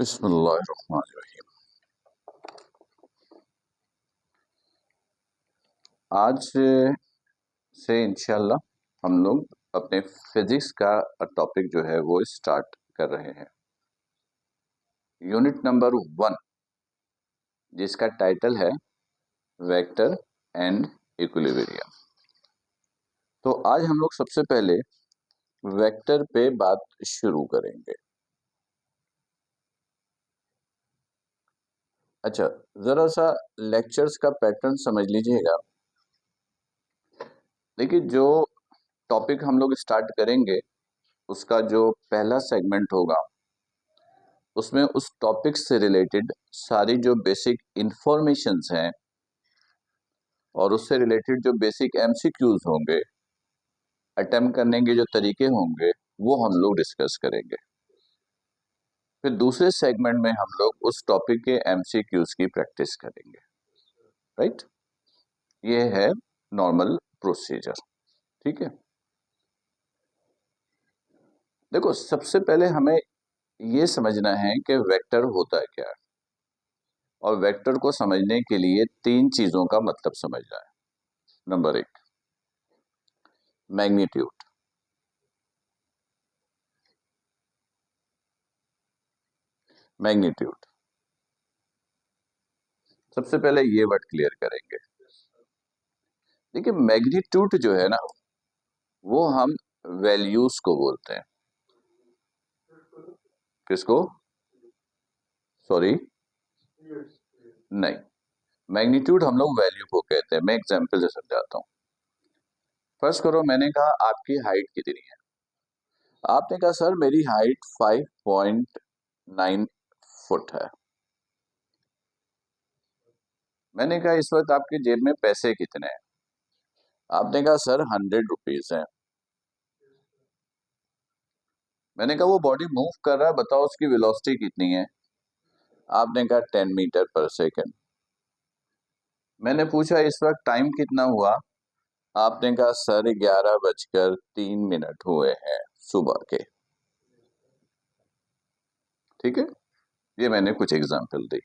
बिस्मिल्लाहिर्रहमानिर्रहीम। आज से इंशाल्लाह हम लोग अपने फिजिक्स का टॉपिक जो है वो स्टार्ट कर रहे हैं। यूनिट नंबर 1 जिसका टाइटल है वेक्टर एंड इक्विलिब्रियम। तो आज हम लोग सबसे पहले वेक्टर पे बात शुरू करेंगे। अच्छा, जरा सा लेक्चर्स का पैटर्न समझ लीजिएगा। देखिए, जो टॉपिक हम लोग स्टार्ट करेंगे उसका जो पहला सेगमेंट होगा उसमें उस टॉपिक से रिलेटेड सारी जो बेसिक इंफॉर्मेशंस हैं और उससे रिलेटेड जो बेसिक एमसीक्यूज होंगे, अटेम्प्ट करने के जो तरीके होंगे, वो हम लोग डिस्कस करेंगे। फिर दूसरे सेगमेंट में हम लोग उस टॉपिक के एमसीक्यूज की प्रैक्टिस करेंगे। राइट, ये है नॉर्मल प्रोसीजर। ठीक है, देखो सबसे पहले हमें ये समझना है कि वेक्टर होता है क्या है, और वेक्टर को समझने के लिए 3 चीजों का मतलब समझना है। Number 1, magnitude. मैग्नीट्यूड, सबसे पहले ये वर्ड क्लियर करेंगे। देखिए, मैग्नीट्यूड जो है ना, वो हम वैल्यूज को बोलते हैं। किसको? सॉरी, नहीं, मैग्नीट्यूड हम लोग वैल्यू को कहते हैं। मैं एग्जांपल से समझाता हूँ। फर्स्ट करो, मैंने कहा आपकी हाइट कितनी है। आपने कहा सर मेरी हाइट 5.9 फुट है। मैंने कहा इस वक्त आपकी जेब में पैसे कितने हैं। आपने कहा सर 100 रुपीज है। मैंने कहा वो बॉडी मूव कर रहा है, बताओ उसकी वेलोसिटी कितनी है। आपने कहा 10 मीटर पर सेकेंड। मैंने पूछा इस वक्त टाइम कितना हुआ। आपने कहा सर 11:03 हुए हैं सुबह के। ठीक है, ये मैंने कुछ एग्जाम्पल दी।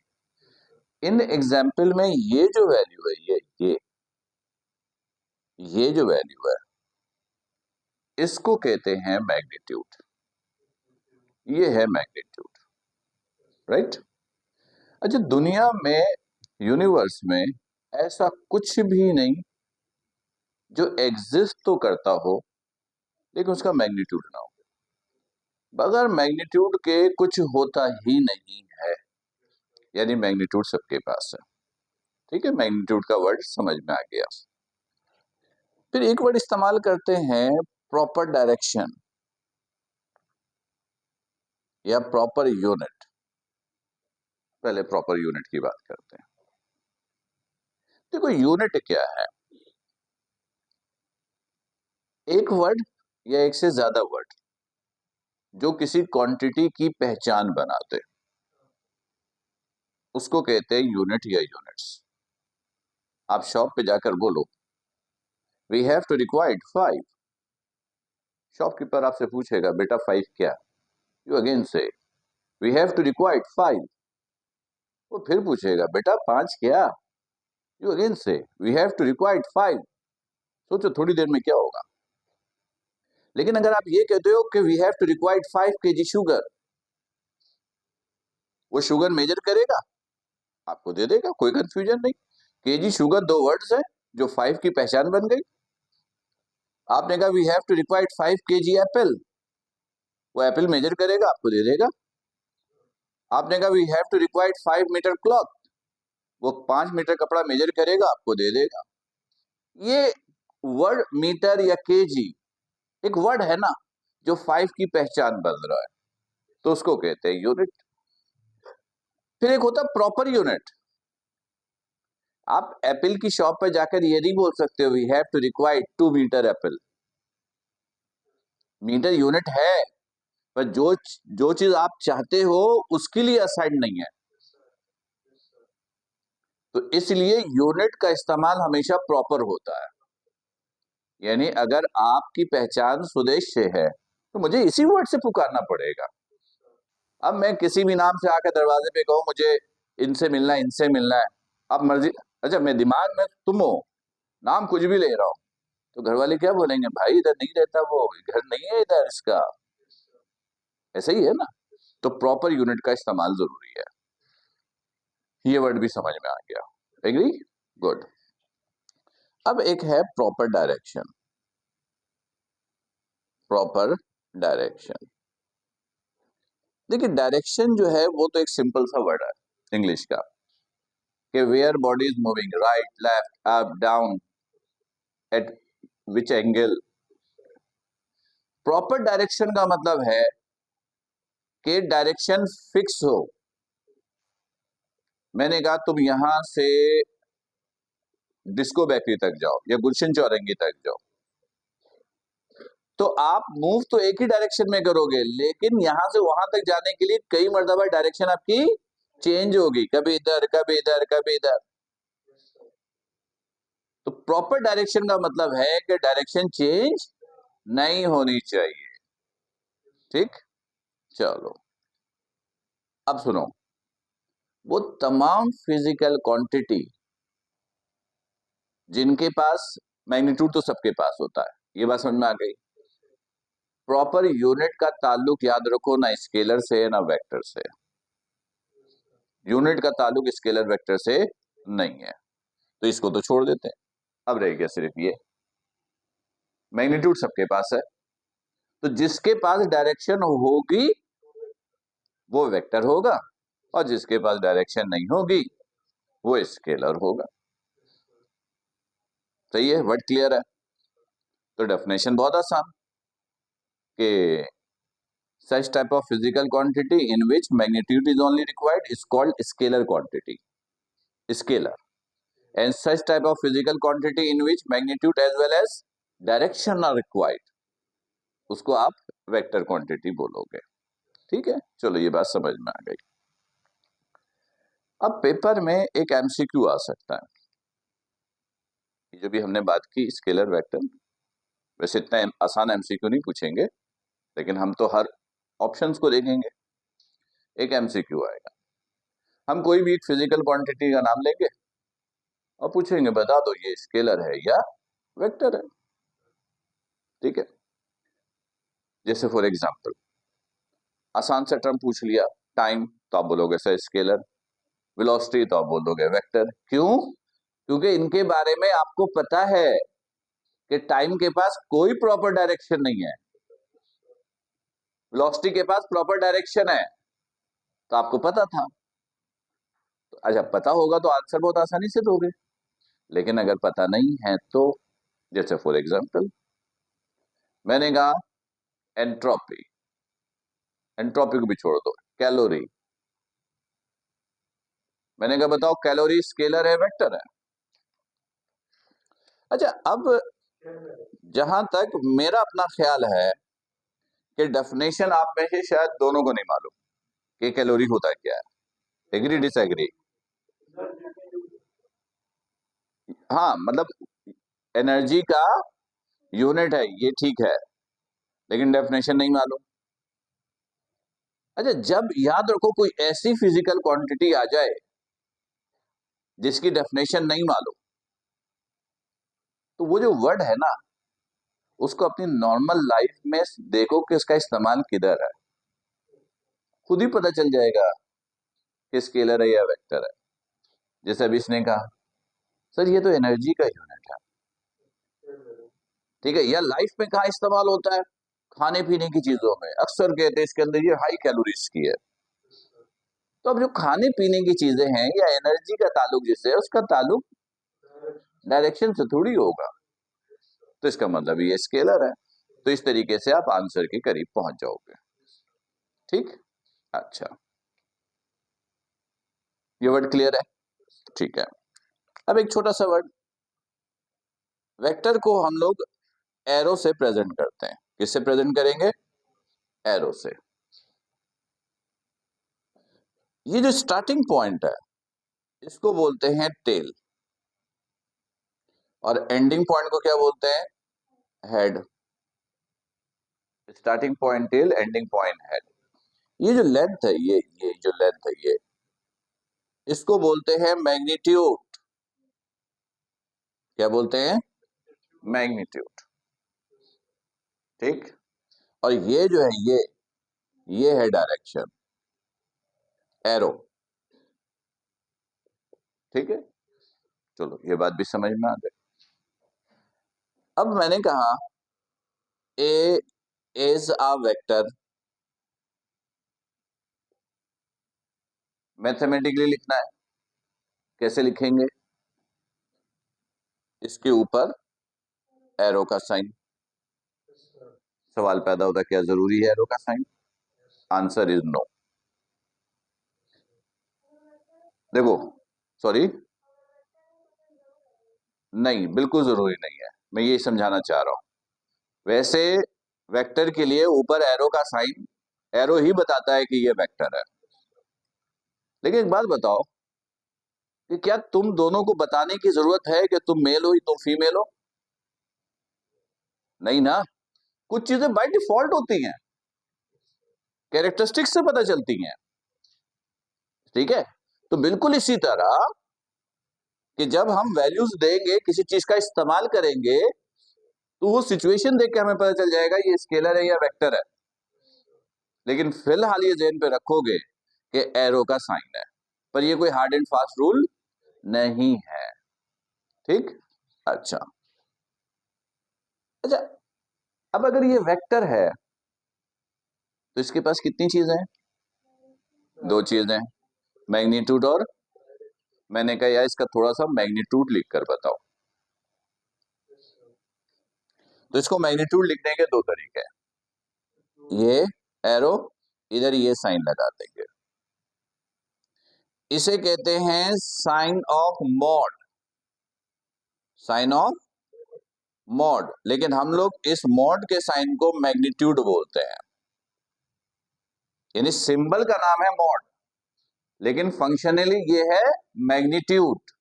इन एग्जाम्पल में ये जो वैल्यू है, ये जो वैल्यू है, इसको कहते हैं मैग्नीट्यूड। ये है मैग्नीट्यूड। राइट। अच्छा, दुनिया में, यूनिवर्स में ऐसा कुछ भी नहीं जो एग्जिस्ट तो करता हो लेकिन उसका मैग्नीट्यूड ना हो। बगैर मैग्नीट्यूड के कुछ होता ही नहीं है, यानी मैग्नीट्यूड सबके पास है। ठीक है, मैग्नीट्यूड का वर्ड समझ में आ गया। फिर एक वर्ड इस्तेमाल करते हैं, प्रॉपर डायरेक्शन या प्रॉपर यूनिट। पहले प्रॉपर यूनिट की बात करते हैं। देखो, यूनिट क्या है? एक वर्ड या एक से ज्यादा वर्ड जो किसी क्वांटिटी की पहचान बनाते, उसको कहते हैं यूनिट या यूनिट्स। आप शॉप पे जाकर बोलो we have to required 5। Shopkeeper आपसे पूछेगा बेटा 5 क्या? यू अगेन से वी हैव टू रिक्वायर्ड 5। वो फिर पूछेगा बेटा 5 क्या? यू अगेन से वी हैव टू रिक्वायर्ड 5। सोचो थोड़ी देर में क्या होगा। लेकिन अगर आप ये कहते हो कि we have to required 5 kg sugar, वो शुगर मेजर करेगा, आपको दे देगा, कोई कंफ्यूजन नहीं। केजी शुगर 2 वर्ड्स है जो 5 की पहचान बन गई। आपने कहा we have to required 5 kg apple, वो एप्पल मेजर करेगा, आपको दे देगा। आपने कहा we have to required 5 metre cloth, वो 5 मीटर कपड़ा मेजर करेगा, आपको दे देगा। ये वर्ड मीटर या केजी एक वर्ड है ना जो 5 की पहचान बन रहा है, तो उसको कहते हैं यूनिट। फिर एक होता है प्रॉपर यूनिट। आप एप्पल की शॉप पर जाकर ये नहीं बोल सकते हो we have to required 2 metre apple. Metre unit है, पर जो चीज आप चाहते हो उसके लिए असाइड नहीं है। तो इसलिए यूनिट का इस्तेमाल हमेशा प्रॉपर होता है। यानी अगर आपकी पहचान स्वदेश से है तो मुझे इसी वर्ड से पुकारना पड़ेगा। अब मैं किसी भी नाम से आकर दरवाजे पे कहूँ मुझे इनसे मिलना है, इनसे मिलना है, अब मर्जी, अच्छा मैं दिमाग में तुम हो, नाम कुछ भी ले रहा हूं, तो घर वाले क्या बोलेंगे, भाई इधर नहीं रहता, वो घर नहीं है इधर इसका, ऐसा ही है ना। तो प्रॉपर यूनिट का इस्तेमाल जरूरी है। ये वर्ड भी समझ में आ गया, एग्री, गुड। अब एक है प्रॉपर डायरेक्शन। प्रॉपर डायरेक्शन, देखिए डायरेक्शन जो है वो तो एक सिंपल सा वर्ड है इंग्लिश का, कि where body is moving, right left up down, at which angle. Proper direction का मतलब है कि डायरेक्शन फिक्स हो। मैंने कहा तुम यहां से डिस्को बेकरी तक जाओ या गुलशन चौरंगी तक जाओ, तो आप मूव तो एक ही डायरेक्शन में करोगे, लेकिन यहां से वहां तक जाने के लिए कई मर्तबा डायरेक्शन आपकी चेंज होगी, कभी इधर कभी इधर कभी इधर। तो प्रॉपर डायरेक्शन का मतलब है कि डायरेक्शन चेंज नहीं होनी चाहिए, ठीक। चलो अब सुनो, वो तमाम फिजिकल क्वांटिटी जिनके पास मैग्नीट्यूड तो सबके पास होता है, ये बात समझ में आ गई। प्रॉपर यूनिट का ताल्लुक याद रखो ना स्केलर से ना वेक्टर से, यूनिट का ताल्लुक स्केलर वेक्टर से नहीं है, तो इसको तो छोड़ देते हैं। अब रह गया सिर्फ ये, मैग्नीट्यूड सबके पास है, तो जिसके पास डायरेक्शन होगी वो वेक्टर होगा, और जिसके पास डायरेक्शन नहीं होगी वो स्केलर होगा। सही है, वर्ड क्लियर है। तो डेफिनेशन बहुत आसान, कि such type of physical quantity in which magnitude is only required is called scalar quantity, scalar, and such type of physical quantity in which magnitude as well as direction are required, उसको आप vector quantity बोलोगे, ठीक है। चलो ये बात समझ में आ गई। अब पेपर में एक एमसीक्यू आ सकता है, जो भी हमने बात की स्केलर वेक्टर, वैसे इतना आसान एमसीक्यू नहीं पूछेंगे, लेकिन हम तो हर ऑप्शंस को देखेंगे। एक एमसीक्यू आएगा, हम कोई भी एक फिजिकल क्वांटिटी का नाम लेंगे और पूछेंगे बता दो ये स्केलर है या वेक्टर है, ठीक है। जैसे फॉर एग्जांपल आसान सा टर्म पूछ लिया, टाइम, तो आप बोलोगे सर स्केलर, वेलोसिटी तो आप बोलोगे वेक्टर। क्यों? क्योंकि इनके बारे में आपको पता है कि टाइम के पास कोई प्रॉपर डायरेक्शन नहीं है, वेलोसिटी के पास प्रॉपर डायरेक्शन है, तो आपको पता था। तो अच्छा पता होगा तो आंसर बहुत आसानी से दोगे, लेकिन अगर पता नहीं है तो, जैसे फॉर एग्जांपल मैंने कहा एंट्रोपी, एंट्रोपी को भी छोड़ दो, कैलोरी, मैंने कहा बताओ कैलोरी स्केलर है वेक्टर है? अच्छा अब जहां तक मेरा अपना ख्याल है कि डेफिनेशन आप में से शायद दोनों को नहीं मालूम कि कैलोरी होता क्या है, एग्री डिसएग्री? हाँ मतलब एनर्जी का यूनिट है ये ठीक है, लेकिन डेफिनेशन नहीं मालूम। अच्छा जब याद रखो कोई ऐसी फिजिकल क्वांटिटी आ जाए जिसकी डेफिनेशन नहीं मालूम, तो वो जो वर्ड है ना उसको अपनी नॉर्मल लाइफ में देखो कि उसका इस्तेमाल किधर है, खुद ही पता चल जाएगा कि स्केलर है या वेक्टर है। जैसे अभी इसने कहा सर ये तो एनर्जी का यूनिट है, ठीक है, या लाइफ में कहा इस्तेमाल होता है, खाने पीने की चीजों में अक्सर कहते हैं इसके अंदर ये हाई कैलोरीज की है। तो अब जो खाने पीने की चीजें हैं या एनर्जी का ताल्लुक जिससे है उसका ताल्लुक डायरेक्शन से थोड़ी होगा, तो इसका मतलब ये स्केलर है। तो इस तरीके से आप आंसर के करीब पहुंच जाओगे, ठीक। अच्छा ये वर्ड क्लियर है, ठीक है। अब एक छोटा सा वर्ड, वेक्टर को हम लोग एरो से प्रेजेंट करते हैं, किससे प्रेजेंट करेंगे? एरो से। ये जो स्टार्टिंग पॉइंट है इसको बोलते हैं टेल, और एंडिंग पॉइंट को क्या बोलते हैं? Head. Starting point tail, ending point head. ये जो लेंथ है, ये जो लेंथ है, ये इसको बोलते हैं मैग्नीट्यूड। क्या बोलते हैं? मैग्नीट्यूड। ठीक। और ये जो है, ये है डायरेक्शन, एरो। ठीक है, चलो ये बात भी समझ में आ गई। अब मैंने कहा ए इज अ वेक्टर, मैथमेटिकली लिखना है। कैसे लिखेंगे? इसके ऊपर एरो का साइन। सवाल पैदा होता है, क्या जरूरी है एरो का साइन? Answer is no. देखो, सॉरी, नहीं, बिल्कुल जरूरी नहीं है। मैं ये समझाना चाह रहा हूं। वैसे वेक्टर के लिए ऊपर एरो का साइन, एरो ही बताता है कि ये वेक्टर है। लेकिन एक बात बताओ कि क्या तुम दोनों को बताने की जरूरत है कि तुम मेल हो या तुम फीमेल हो? नहीं ना। कुछ चीजें बाय डिफॉल्ट होती हैं, कैरेक्टरिस्टिक्स से पता चलती हैं। ठीक है, तो बिल्कुल इसी तरह कि जब हम वैल्यूज देंगे, किसी चीज का इस्तेमाल करेंगे, तो वो सिचुएशन देख के हमें पता चल जाएगा ये स्केलर है या वेक्टर है। लेकिन फिलहाल ये ध्यान पे रखोगे कि एरो का साइन है, पर ये कोई हार्ड एंड फास्ट रूल नहीं है। ठीक। अच्छा, अच्छा, अब अगर ये वेक्टर है तो इसके पास कितनी चीजें हैं? दो चीजें, मैग्नीट्यूड और, मैंने कहा यार इसका थोड़ा सा मैग्नीट्यूड लिखकर बताओ। तो इसको मैग्नीट्यूड लिखने के दो तरीके हैं। ये एरो, इधर ये साइन लगा देंगे। इसे कहते हैं sign of mod. Sign of mod, लेकिन हम लोग इस मॉड के साइन को मैग्नीट्यूड बोलते हैं। यानी सिंबल का नाम है मॉड, लेकिन फंक्शनली ये है मैग्नीट्यूड।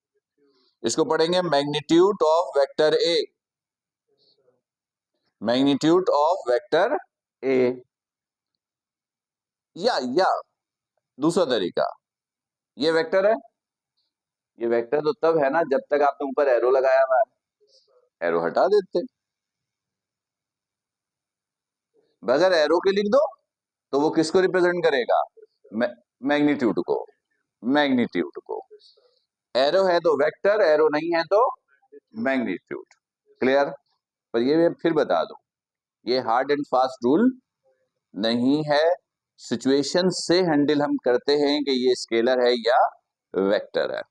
इसको पढ़ेंगे magnitude of vector A. Magnitude of vector A, या दूसरा तरीका, ये वेक्टर है। ये वेक्टर तो तब है ना जब तक आपने ऊपर एरो लगाया हुआ है। एरो हटा देते, बगैर एरो के लिख दो तो वो किसको रिप्रेजेंट करेगा? मैग्नीट्यूड को। मैग्नीट्यूड को। एरो है तो वेक्टर, एरो नहीं है तो मैग्नीट्यूड। क्लियर? पर ये मैं फिर बता दूं, ये हार्ड एंड फास्ट रूल नहीं है। सिचुएशन से हैंडल हम करते हैं कि ये स्केलर है या वेक्टर है।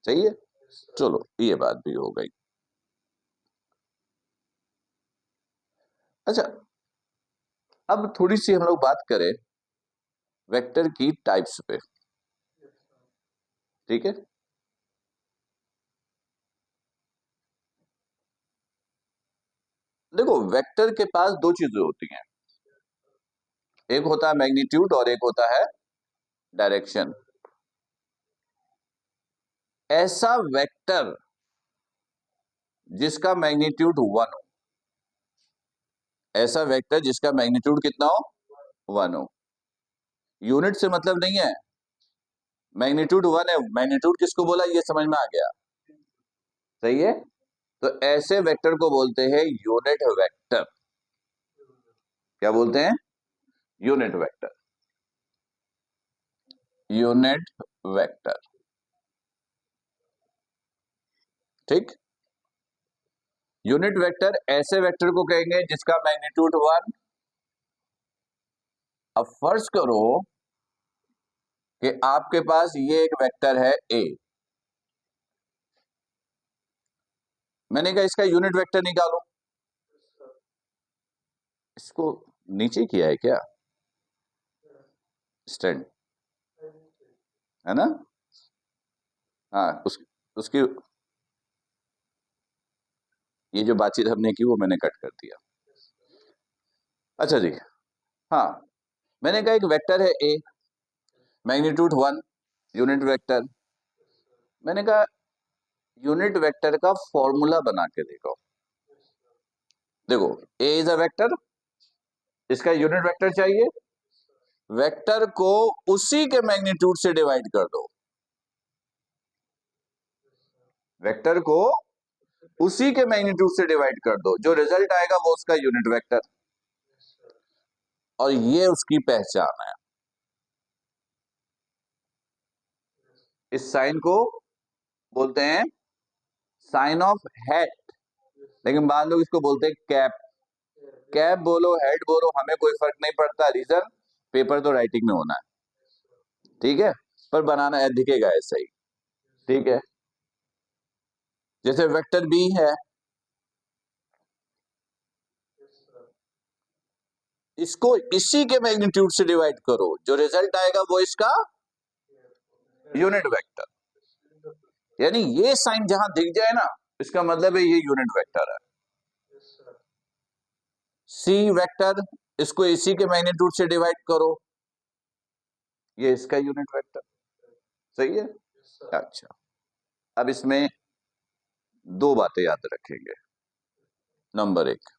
सही है, चलो ये बात भी हो गई। अच्छा, अब थोड़ी सी हम लोग बात करें वेक्टर की टाइप्स पे। ठीक है, देखो वेक्टर के पास दो चीजें होती हैं, एक होता है मैग्नीट्यूड और एक होता है डायरेक्शन। ऐसा वेक्टर जिसका मैग्नीट्यूड 1 हो, ऐसा वेक्टर जिसका मैग्नीट्यूड कितना हो? 1 हो। यूनिट से मतलब नहीं है, मैग्नीट्यूड 1 है, मैग्नीट्यूड किसको बोला ये समझ में आ गया? सही है, तो ऐसे वेक्टर को बोलते हैं यूनिट वेक्टर। क्या बोलते हैं? Unit vector. Unit vector. ठीक। यूनिट वेक्टर ऐसे वेक्टर को कहेंगे जिसका मैग्नीट्यूड 1। अब फर्ज करो कि आपके पास ये एक वेक्टर है ए। मैंने कहा इसका यूनिट वेक्टर निकालो। इसको नीचे किया है क्या? स्टैंड है ना? हाँ, उसकी ये जो बातचीत हमने की वो मैंने कट कर दिया। अच्छा जी, हाँ, मैंने कहा एक वेक्टर है ए, मैग्नीट्यूड 1, यूनिट वेक्टर। मैंने कहा यूनिट वेक्टर का फॉर्मूला बना के देखो। देखो, ए इज अ वेक्टर, इसका यूनिट वेक्टर चाहिए, वेक्टर को उसी के मैग्नीट्यूड से डिवाइड कर दो, वेक्टर को उसी के मैग्नीट्यूड से डिवाइड कर दो, जो रिजल्ट आएगा वो उसका यूनिट वेक्टर, और ये उसकी पहचान है। इस साइन को बोलते हैं साइन ऑफ हेड, लेकिन बाद लोग इसको बोलते हैं कैप। कैप बोलो हेड बोलो हमें कोई फर्क नहीं पड़ता, रीजन पेपर तो राइटिंग में होना है, ठीक है, पर बनाना है दिखेगा ऐसा ही, ठीक है। जैसे वेक्टर बी है, इसको इसी के मैग्नीट्यूड से डिवाइड करो, जो रिजल्ट आएगा वो इसका यूनिट वेक्टर, यानी ये साइन जहां दिख जाए ना, इसका मतलब है ये यूनिट वेक्टर है। सी वेक्टर, इसको इसी के मैग्नीट्यूड से डिवाइड करो, ये इसका यूनिट वेक्टर, सही है। अच्छा, अब इसमें दो बातें याद रखेंगे। नंबर एक,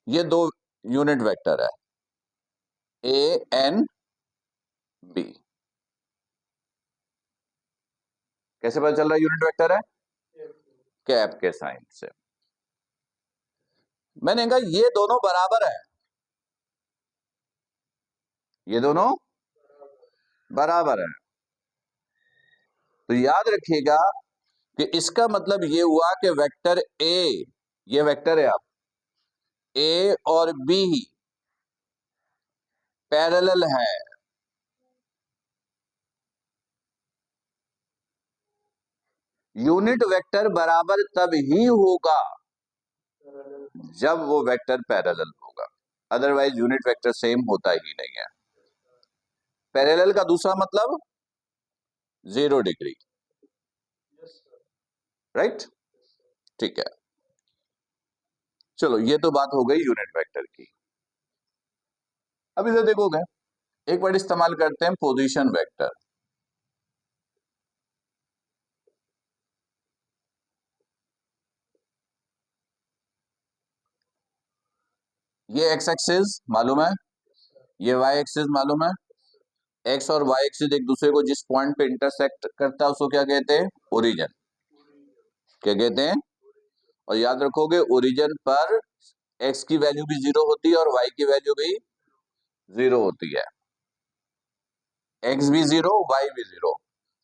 ये दो यूनिट वेक्टर है, ए एन बी। कैसे पता चल रहा है यूनिट वेक्टर है? कैप के साइन से। मैंने कहा ये दोनों बराबर है, ये दोनों बराबर है, तो याद रखिएगा कि इसका मतलब ये हुआ कि वेक्टर ए, ये वेक्टर है, आप ए और बी पैरेलल है। यूनिट वेक्टर बराबर तब ही होगा जब वो वेक्टर पैरेलल होगा, अदरवाइज यूनिट वेक्टर सेम होता ही नहीं है। पैरेलल का दूसरा मतलब 0 डिग्री, राइट, ठीक है। चलो ये तो बात हो गई यूनिट वेक्टर की। अब इधर देखोगे, एक वर्ड इस्तेमाल करते हैं पोजीशन वेक्टर। ये एक्स एक्सिस मालूम है, ये वाई एक्सिस मालूम है। एक्स और वाई एक्सिस एक दूसरे को जिस पॉइंट पे इंटरसेक्ट करता है उसको क्या कहते हैं? ओरिजिन। क्या कहते हैं? और याद रखोगे ओरिजिन पर एक्स की वैल्यू भी 0 होती है और वाई की वैल्यू भी 0 होती है, एक्स भी 0 वाई भी 0।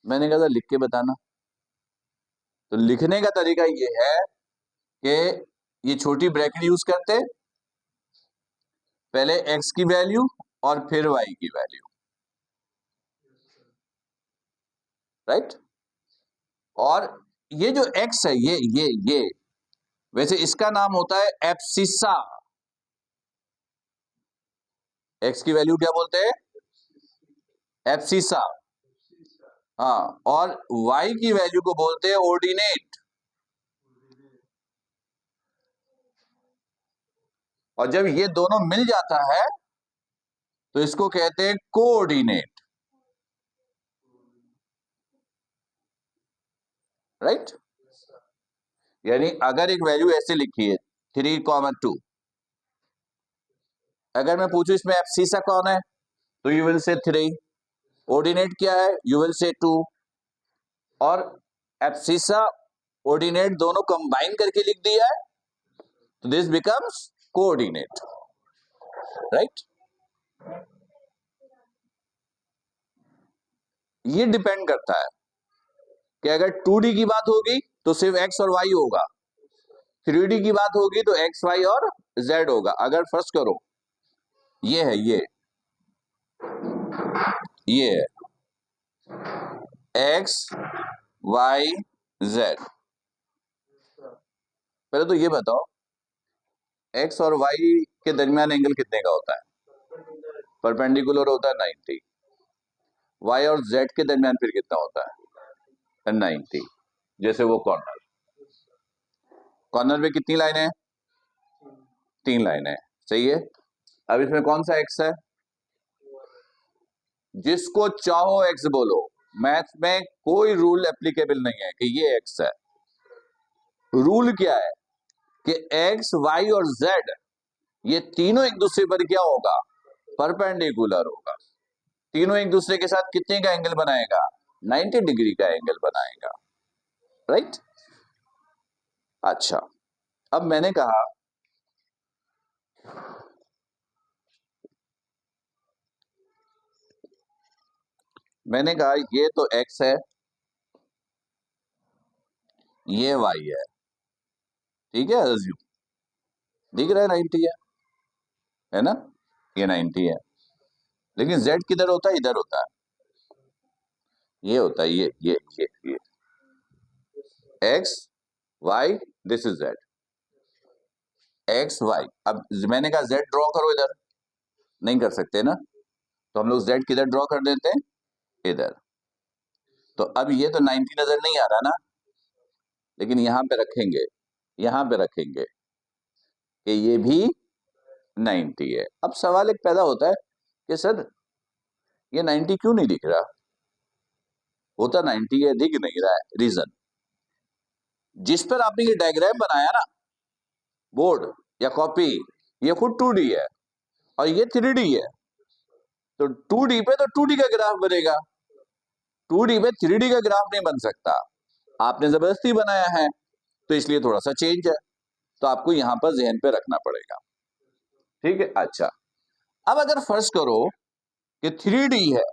मैंने कहा था लिख के बताना, तो लिखने का तरीका ये है कि ये छोटी ब्रैकेट यूज करते, पहले एक्स की वैल्यू और फिर वाई की वैल्यू, राइट। और ये जो एक्स है, ये वैसे इसका नाम होता है एब्सिसा। एक्स की वैल्यू क्या बोलते हैं? एब्सिसा। हाँ, और वाई की वैल्यू को बोलते हैं ऑर्डिनेट। और जब ये दोनों मिल जाता है तो इसको कहते हैं कोऑर्डिनेट, राइट। यानी अगर एक वैल्यू ऐसे लिखी है 3,2, अगर मैं पूछूं इसमें एब्सिसा कौन है तो यू विल से 3, ऑर्डिनेट क्या है यू विल से 2, और एब्सिसा ऑर्डिनेट दोनों कंबाइन करके लिख दिया है तो दिस बिकम्स कोऑर्डिनेट, राइट। ये डिपेंड करता है कि अगर 2D की बात होगी तो सिर्फ एक्स और वाई होगा, 3D की बात होगी तो एक्स वाई और जेड होगा। अगर फर्स्ट करो ये है, ये है एक्स वाई जेड, पहले तो ये बताओ एक्स और वाई के दरमियान एंगल कितने का होता है? परपेंडिकुलर होता है 90। वाई और जेड के दरमियान फिर कितना होता है? 90। जैसे वो कॉर्नर, कॉर्नर पे कितनी लाइन है? 3 लाइन है, सही है। अब इसमें कौन सा एक्स है? जिसको चाहो एक्स बोलो, मैथ में कोई रूल एप्लीकेबल नहीं है कि ये एक्स है। रूल क्या है कि एक्स वाई और जेड ये तीनों एक दूसरे पर क्या होगा? परपेंडिकुलर होगा। तीनों एक दूसरे के साथ कितने का एंगल बनाएगा? 90 डिग्री का एंगल बनाएगा, राइट। अच्छा, अब मैंने कहा ये तो x है, ये y है, ठीक है, अज्यूम दिख रहा है 90 है ना, ये 90 है, लेकिन z किधर होता है? इधर होता है, ये होता है, ये x y, this is z, x y। अब मैंने कहा z ड्रॉ करो, इधर नहीं कर सकते ना, तो हम लोग z किधर ड्रॉ कर देते हैं? इधर। तो अब ये तो 90 नजर नहीं आ रहा ना, लेकिन यहां पे रखेंगे, यहां पे रखेंगे कि ये भी 90 है। अब सवाल एक पैदा होता है कि सर ये 90 क्यों नहीं दिख रहा? होता 90 है, दिख नहीं रहा है। रीजन, जिस पर आपने ये डायग्राम बनाया ना, बोर्ड या कॉपी, ये खुद 2D है और ये 3D है। तो 2D पे तो 2D का ग्राफ बनेगा, 2D पे 3D का ग्राफ नहीं बन सकता। आपने जबरदस्ती बनाया है, तो इसलिए थोड़ा सा चेंज है, तो आपको यहां पर जहन पे रखना पड़ेगा, ठीक है। अच्छा, अब अगर फर्ज करो कि 3D है,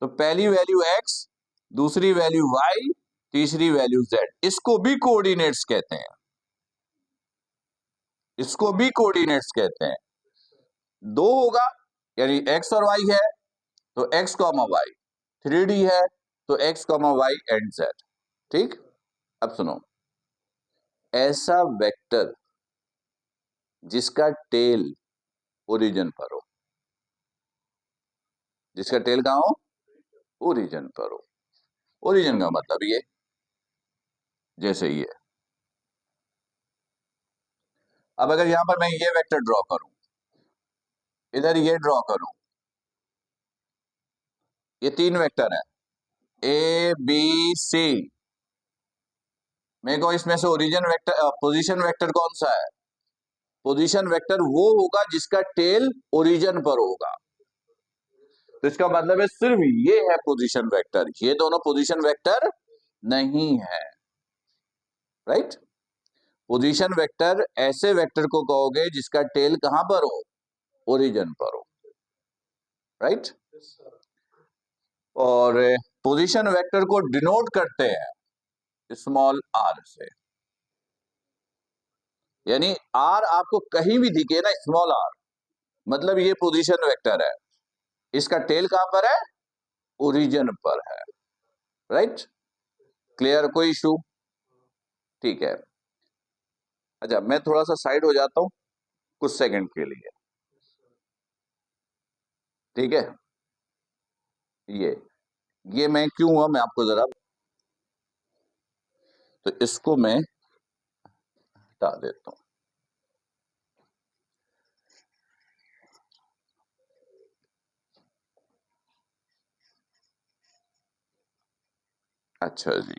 तो पहली वैल्यू x, दूसरी वैल्यू y, तीसरी वैल्यू z, इसको भी कोऑर्डिनेट्स कहते हैं, इसको भी कोऑर्डिनेट्स कहते हैं। दो होगा, यानी x और y है तो x, y, 3D है तो x, y एंड z, ठीक। अब सुनो, ऐसा वेक्टर जिसका टेल ओरिजिन पर हो, जिसका टेल कहां हो? ओरिजिन पर हो। ओरिजिन का मतलब ये, जैसे ये। अब अगर यहां पर मैं ये वेक्टर ड्रॉ करूं, इधर ये ड्रॉ करूं, ये तीन वेक्टर है ए बी सी, मेरे को इसमें से ओरिजिन वेक्टर, पोजीशन वेक्टर कौन सा है? पोजीशन वेक्टर वो होगा जिसका टेल ओरिजिन पर होगा। तो इसका मतलब है सिर्फ ये है पोजीशन वेक्टर, ये दोनों पोजीशन वेक्टर नहीं है, राइट। पोजीशन वेक्टर ऐसे वेक्टर को कहोगे जिसका टेल कहां पर हो? ओरिजिन पर हो, राइट। और पोजीशन वेक्टर को डिनोट करते हैं स्मॉल r से, यानी r आपको कहीं भी दिखे ना, स्मॉल r, मतलब ये पोजीशन वेक्टर है, इसका टेल कहां पर है? ओरिजिन पर है, राइट। क्लियर? कोई इशू? ठीक है। अच्छा, मैं थोड़ा सा साइड हो जाता हूं कुछ सेकंड के लिए, ठीक है। ये मैं क्यों हुआ, मैं आपको जरा, तो इसको मैं हटा देता हूं। अच्छा जी,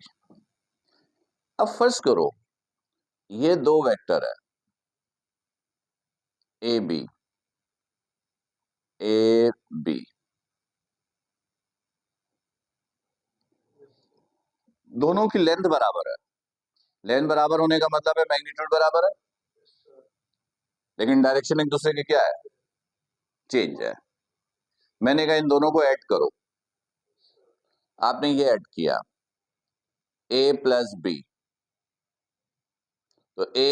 अब फर्ज करो ये दो वेक्टर है ए बी, ए बी, दोनों की लेंथ बराबर है। लेंथ बराबर होने का मतलब है मैग्नीट्यूड बराबर है, लेकिन डायरेक्शन एक दूसरे की क्या है? चेंज है। मैंने कहा इन दोनों को ऐड करो, आपने ये ऐड किया a प्लस बी, तो a,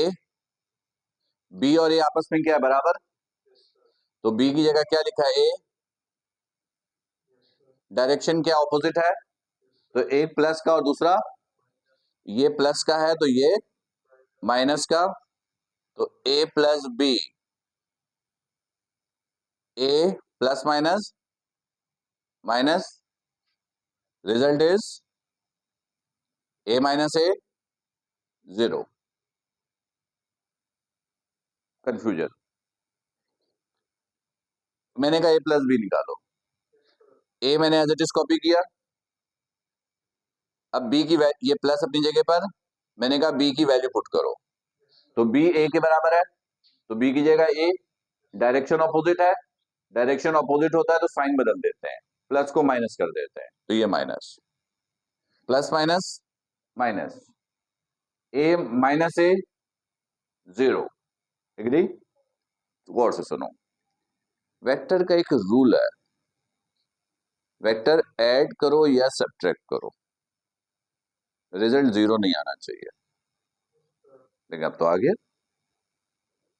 b और a आपस में क्या है? बराबर। तो b की जगह क्या लिखा है? a, डायरेक्शन क्या ऑपोजिट है? तो एक प्लस का और दूसरा, ये प्लस का है तो ये माइनस का, तो a plus B, a plus minus minus, result is a minus a, 0। Confusion? मैंने कहा a प्लस बी निकालो, a मैंने एज इट इज कॉपी किया, अब b की ये प्लस अपनी जगह पर, मैंने कहा b की वैल्यू पुट करो, तो b a के बराबर है, तो b की जगह a, डायरेक्शन ऑपोजिट है, डायरेक्शन ऑपोजिट होता है तो साइन बदल देते हैं, प्लस को माइनस कर देते हैं, तो ये माइनस, प्लस माइनस माइनस, ए माइनस ए जीरो, एग्री। गौर से सुनो, वेक्टर का एक रूल है, वेक्टर ऐड करो या सब्ट्रैक्ट करो, रिजल्ट जीरो नहीं आना चाहिए। लेकिन अब तो आ गया,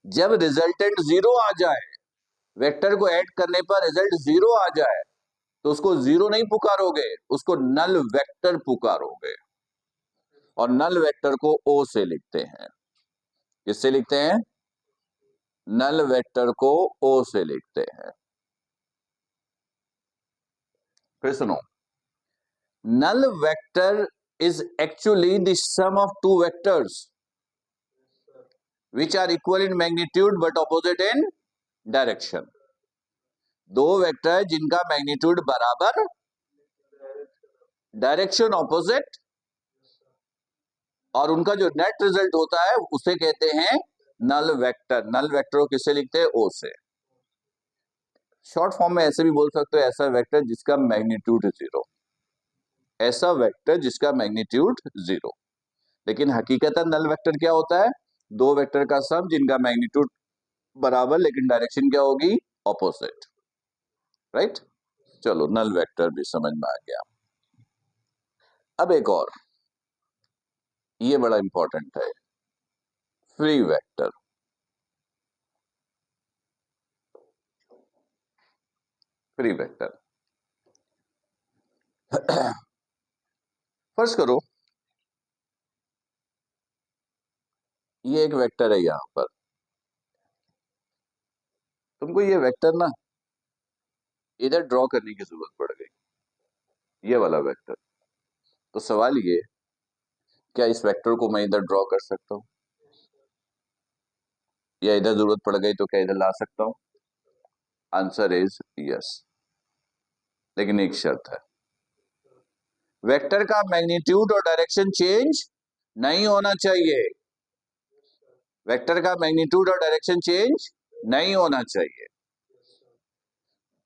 जब रिजल्टेंट जीरो आ जाए, वेक्टर को ऐड करने पर रिजल्ट जीरो आ जाए, तो उसको जीरो नहीं पुकारोगे, उसको नल वेक्टर पुकारोगे। और नल वेक्टर को ओ से लिखते हैं। किससे लिखते हैं? नल वेक्टर को ओ से लिखते हैं। फिर सुनो, null vector is actually the sum of two vectors which are equal in magnitude but opposite in direction। दो वेक्टर जिनका मैग्नीट्यूड बराबर, डायरेक्शन ऑपोजिट, और उनका जो नेट रिजल्ट होता है उसे कहते हैं नल वेक्टर। नल वेक्टर को किससे लिखते हैं? ओ से। शॉर्ट फॉर्म में ऐसे भी बोल सकते हो, ऐसा वेक्टर जिसका मैग्नीट्यूड जीरो, ऐसा वेक्टर जिसका मैग्नीट्यूड जीरो। लेकिन हकीकतन नल वेक्टर क्या होता है? दो वेक्टर का सम जिनका मैग्नीट्यूड बराबर लेकिन डायरेक्शन क्या होगी? Opposite, right. चलो, नल वेक्टर भी समझ में आ गया। अब एक और, ये बड़ा इंपॉर्टेंट है, free vector. Free vector first करो, ये एक वेक्टर है, यहां पर तुमको ये वेक्टर ना इधर ड्रॉ करने की जरूरत पड़ गई, ये वाला वेक्टर। तो सवाल ये, क्या इस वेक्टर को मैं इधर ड्रॉ कर सकता हूं? या इधर जरूरत पड़ गई तो क्या इधर ला सकता हूं? आंसर इज यस, लेकिन एक शर्त है, वेक्टर का मैग्नीट्यूड और डायरेक्शन चेंज नहीं होना चाहिए। वेक्टर का मैग्नीट्यूड और डायरेक्शन चेंज नहीं होना चाहिए।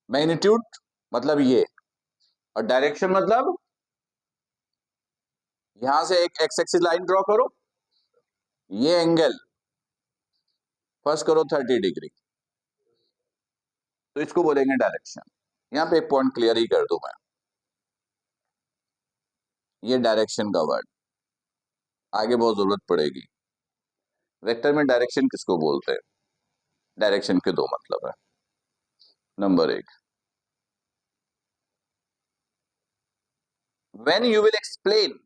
मैग्नीट्यूड मतलब ये, और डायरेक्शन मतलब यहां से एक एक्स एक्सिस लाइन ड्रॉ करो, ये एंगल फर्स्ट करो 30 डिग्री, तो इसको बोलेंगे डायरेक्शन। यहां पे एक पॉइंट क्लियर ही कर दूं मैं, ये डायरेक्शन का वर्ड आगे बहुत जरूरत पड़ेगी। वेक्टर में डायरेक्शन किसको बोलते हैं? डायरेक्शन के दो मतलब है। नंबर एक, when you will explain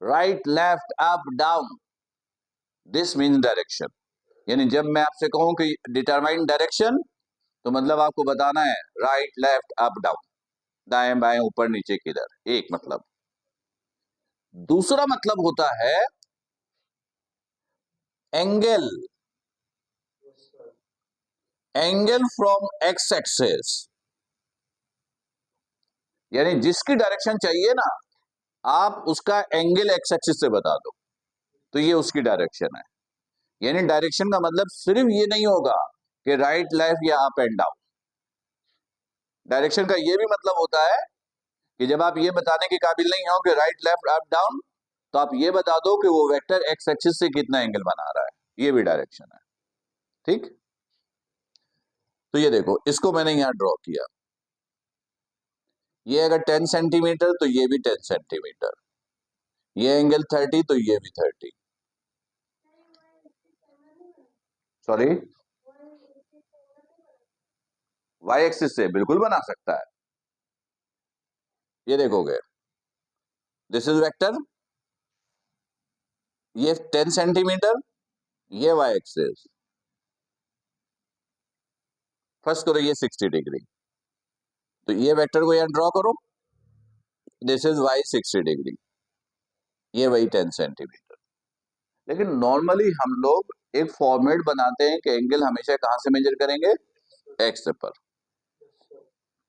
right left up down, this means direction. यानी जब मैं आपसे कहूं कि डिटरमाइन डायरेक्शन, तो मतलब आपको बताना है राइट लेफ्ट अप डाउन, दाएं बाएं ऊपर नीचे किधर, एक मतलब। दूसरा मतलब होता है angle, angle from x axis, यानी जिसकी डायरेक्शन चाहिए ना, आप उसका एंगल एक्स एक्सिस से बता दो, तो ये उसकी डायरेक्शन है। यानी डायरेक्शन का मतलब सिर्फ ये नहीं होगा कि राइट लेफ्ट या अप एंड डाउन। डायरेक्शन का ये भी मतलब होता है कि जब आप ये बताने के काबिल नहीं हो कि राइट लेफ्ट अप डाउन, तो आप ये बता दो कि वो वेक्टर एक्स एक्सिस से कितना एंगल बना रहा है, ये भी डायरेक्शन है। ठीक, तो ये देखो, इसको मैंने यहां ड्रॉ किया, ये अगर 10 सेंटीमीटर तो ये भी 10 सेंटीमीटर, ये एंगल 30 तो ये भी 30। सॉरी, वाई एक्सिस से बिल्कुल बना सकता है। ये देखोगे, दिस इज वेक्टर, ये 10 सेंटीमीटर, ये वाई एक्सिस, फर्स्ट करो ये 60 डिग्री, तो ये वेक्टर को यहां ड्रॉ करो, दिस इज वाई 60 डिग्री, ये वही 10 सेंटीमीटर। लेकिन नॉर्मली हम लोग एक फॉर्मेट बनाते हैं कि एंगल हमेशा कहां से मेजर करेंगे? एक्स पर,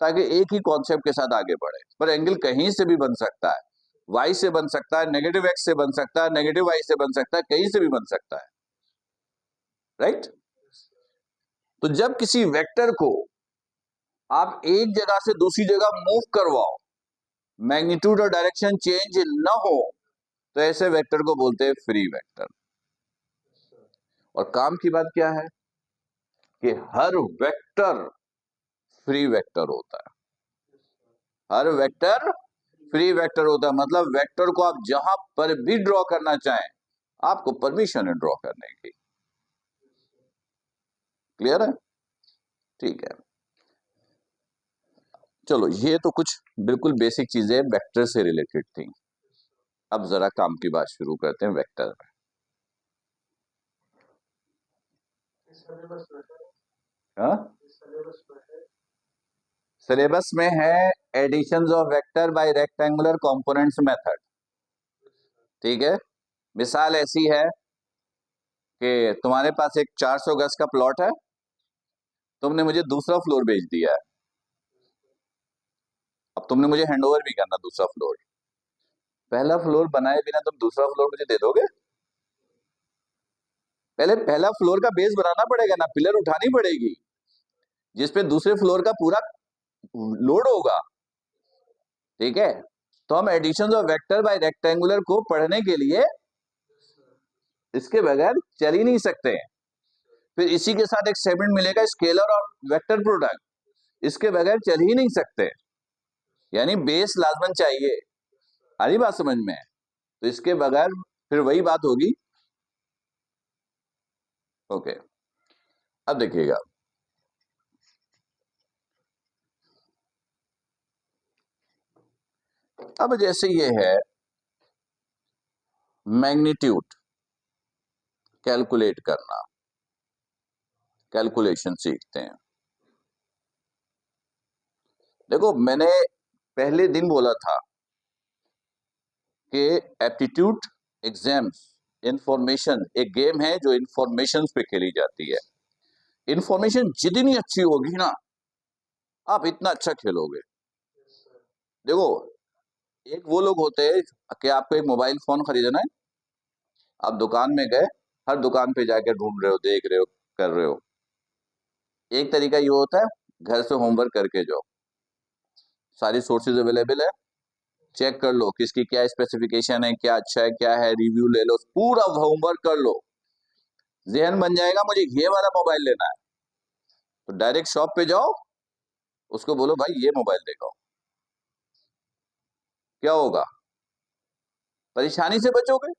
ताकि एक ही कॉन्सेप्ट के साथ आगे बढ़े। पर एंगल कहीं से भी बन सकता है, वाई से बन सकता है, नेगेटिव एक्स से बन सकता है, नेगेटिव वाई से बन सकता है, कहीं से भी बन सकता है, राइट। तो जब किसी वेक्टर को आप एक जगह से दूसरी जगह मूव करवाओ, मैग्नीट्यूड और डायरेक्शन चेंज न हो, तो ऐसे वेक्टर को बोलते हैं फ्री वेक्टर। और काम की बात क्या है कि हर वेक्टर फ्री वेक्टर होता है। हर वेक्टर फ्री वेक्टर होता है, मतलब वेक्टर को आप जहां पर भी ड्रॉ करना चाहें, आपको परमिशन है ड्रॉ करने की। क्लियर है? ठीक है, चलो ये तो कुछ बिल्कुल बेसिक चीजें वेक्टर से रिलेटेड थी। अब जरा काम की बात शुरू करते हैं वेक्टर में। हाँ, सिलेबस में है additions of vector by rectangular components method. ठीक है, मिसाल ऐसी है कि तुम्हारे पास एक 400 गज का प्लॉट है, तुमने मुझे दूसरा फ्लोर बेच दिया है। अब तुमने मुझे हैंडओवर भी करना दूसरा फ्लोर। पहला फ्लोर बनाए बिना तुम दूसरा फ्लोर मुझे दे दोगे? पहले पहला फ्लोर का बेस बनाना पड़ेगा ना, पिलर उठानी पड़ेगी जिसपे दूसरे फ्लोर का पूरा लोड होगा। ठीक है, तो हम addition of vector by rectangular को पढ़ने के लिए इसके बगैर चल ही नहीं सकते। फिर इसी के साथ एक सेगमेंट मिलेगा स्केलर और वेक्टर प्रोडक्ट, इसके बगैर चल ही नहीं सकते। यानी बेस लाजमन चाहिए। आ रही बात समझ में? तो इसके बगैर फिर वही बात होगी। ओके, अब देखिएगा, अब जैसे ये है मैग्नीट्यूड कैलकुलेट करना, कैलकुलेशन सीखते हैं। देखो मैंने पहले दिन बोला था कि एप्टीट्यूड एग्जाम्स इंफॉर्मेशन एक गेम है जो इंफॉर्मेशन पे खेली जाती है। इंफॉर्मेशन जितनी अच्छी होगी ना, आप इतना अच्छा खेलोगे। देखो, एक वो लोग होते हैं कि आपको एक मोबाइल फोन खरीदना है, आप दुकान में गए, हर दुकान पे जाकर ढूंढ रहे हो, देख रहे हो, कर रहे हो। एक तरीका ये होता है, घर से होमवर्क करके जाओ, सारी सोर्सेज अवेलेबल है, चेक कर लो किसकी क्या स्पेसिफिकेशन है, क्या अच्छा है, क्या है, रिव्यू ले लो, पूरा होमवर्क कर लो, जहन बन जाएगा मुझे ये वाला मोबाइल लेना है। तो डायरेक्ट शॉप पे जाओ, उसको बोलो भाई ये मोबाइल देखो। क्या होगा? परेशानी से बचोगे।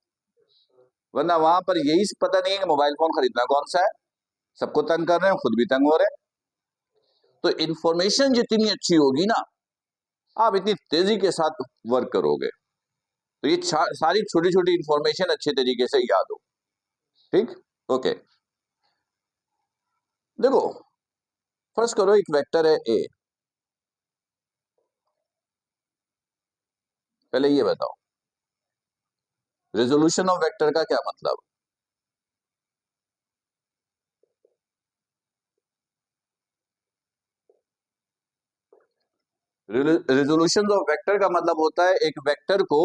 वरना वहां पर यही पता नहीं है कि मोबाइल फोन खरीदना कौन सा है, सबको तंग कर रहे हैं, खुद भी तंग हो रहे हैं। तो इंफॉर्मेशन जितनी अच्छी होगी ना, आप इतनी तेजी के साथ वर्क करोगे। तो ये सारी छोटी छोटी इंफॉर्मेशन अच्छे तरीके से याद हो। ठीक, ओके। देखो, फर्स्ट करो एक वेक्टर है ए। पहले ये बताओ रेजोल्यूशन ऑफ वेक्टर का क्या मतलब? रेजोल्यूशन ऑफ वेक्टर का मतलब होता है एक वेक्टर को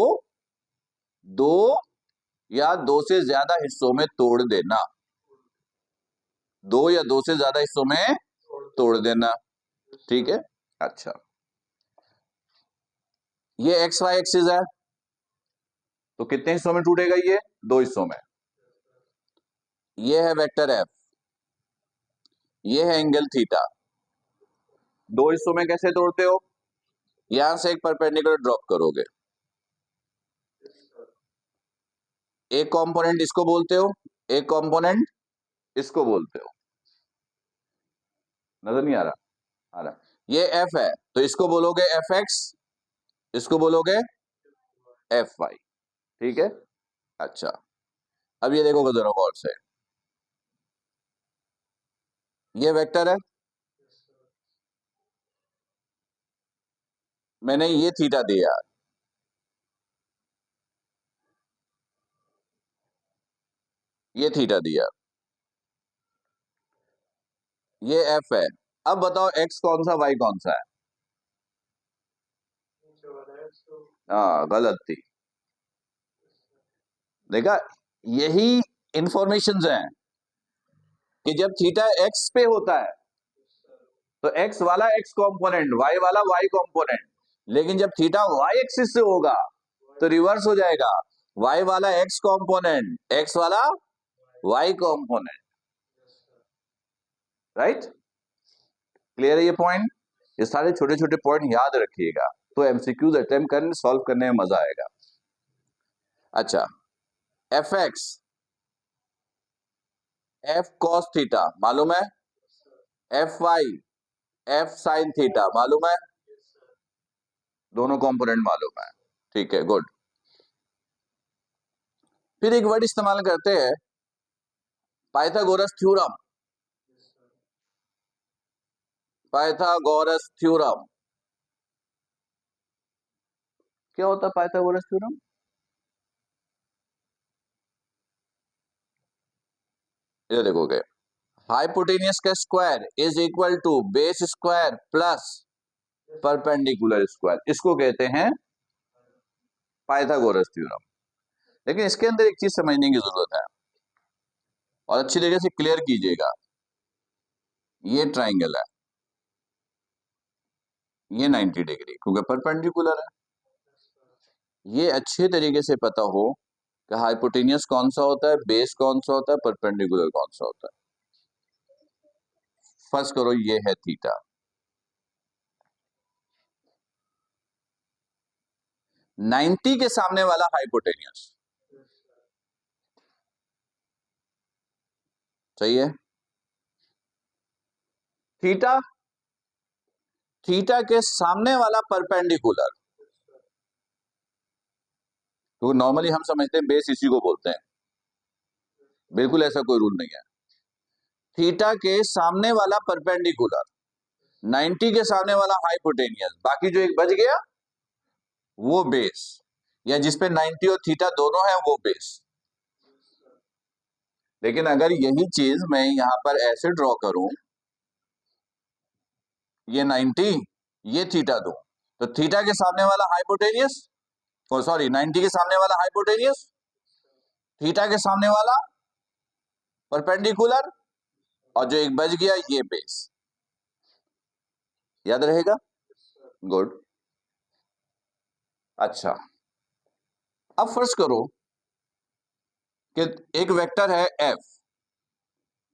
दो या दो से ज्यादा हिस्सों में तोड़ देना। दो या दो से ज्यादा हिस्सों में तोड़ देना। ठीक है, अच्छा। ये एक्स वाई एक्सिस है, तो कितने हिस्सों में टूटेगा? ये दो हिस्सों में। ये है वेक्टर एफ, ये है एंगल थीटा। दो हिस्सों में कैसे तोड़ते हो? यहां से एक परपेंडिकुलर ड्रॉप करोगे, एक कंपोनेंट इसको बोलते हो, एक कंपोनेंट इसको बोलते हो। नजर नहीं आ रहा? आ रहा। ये एफ है, तो इसको बोलोगे एफ एक्स, इसको बोलोगे एफ वाई। ठीक है, अच्छा। अब ये देखो जरा गौर से, ये वेक्टर है, मैंने ये थीटा दिया, ये थीटा दिया, ये एफ है। अब बताओ एक्स कौन सा, वाई कौन सा है? हाँ, गलत थी। देखा, यही इंफॉर्मेशन हैं कि जब थीटा एक्स पे होता है तो x वाला x कंपोनेंट, y वाला y कंपोनेंट, लेकिन जब थीटा y एक्सिस से होगा तो रिवर्स हो जाएगा, y वाला x कंपोनेंट, x वाला y कंपोनेंट। राइट, क्लियर है ये पॉइंट? ये सारे छोटे छोटे पॉइंट याद रखिएगा, तो एमसीक्यूज अटेम्प्ट करने, सॉल्व करने में मजा आएगा। अच्छा, F X F cos theta मालूम है, F Y F sine theta मालूम है, दोनों कंपोनेंट मालूम है। ठीक है, गुड। फिर एक वर्ड इस्तेमाल करते हैं, पाइथागोरस थ्योरम। पाइथागोरस थ्योरम क्या होता है? पाइथागोरस थ्योरम ये देखोगे, हाइपोटेनियस का square is equal to base square plus perpendicular square, इसको कहते हैं पाइथागोरस थ्योरम। लेकिन इसके अंदर एक चीज समझने की जरूरत है और अच्छी तरीके से क्लियर कीजिएगा। ये ट्राइंगल है, ये 90 डिग्री क्योंकि परपेंडिकुलर है। ये अच्छे तरीके से पता हो कि हाइपोटेनियस कौन सा होता है, बेस कौन सा होता है, परपेंडिकुलर कौन सा होता है। फर्स्ट करो, ये है थीटा, 90 के सामने वाला हाइपोटेनियस, सही है। थीटा, थीटा के सामने वाला परपेंडिकुलर, तो नॉर्मली हम समझते हैं बेस इसी को बोलते हैं, बिल्कुल ऐसा कोई रूल नहीं है। थीटा के सामने वाला परपेंडिकुलर, 90 के सामने वाला हाइपोटेनियस, बाकी जो एक बच गया वो बेस, या जिसपे 90 और थीटा दोनों है वो बेस। लेकिन अगर यही चीज मैं यहां पर ऐसे ड्रॉ करूं, ये 90 ये थीटा दो, तो थीटा के सामने वाला हाइपोटेनियस, ओ सॉरी 90 के सामने वाला हाइपोटेनियस, थीटा के सामने वाला परपेंडिकुलर, और जो एक बच गया ये बेस। याद रहेगा? गुड। अच्छा, अब फर्ज करो कि एक वेक्टर है एफ,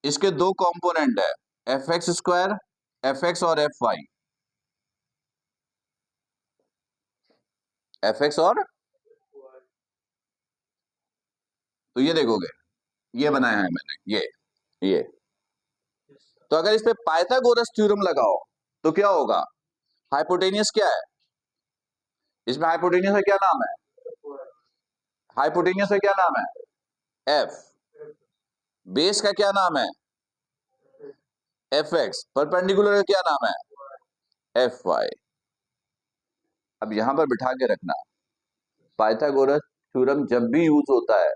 इसके दो कंपोनेंट है, F x square, F x और एफ वाई, एफ एक्स और, तो ये देखोगे, ये बनाया है मैंने, ये तो अगर इस पे पाइथागोरस थ्योरम लगाओ तो क्या होगा? हाइपोटेनियस क्या है इसमें? हाइपोटेनियस का क्या नाम है? हाइपोटेनियस का क्या नाम है? एफ। बेस का क्या नाम है? F x. परपेंडिकुलर का क्या नाम है? F Y. अब यहां पर बिठा के रखना, पाइथागोरस थ्योरम जब भी यूज होता है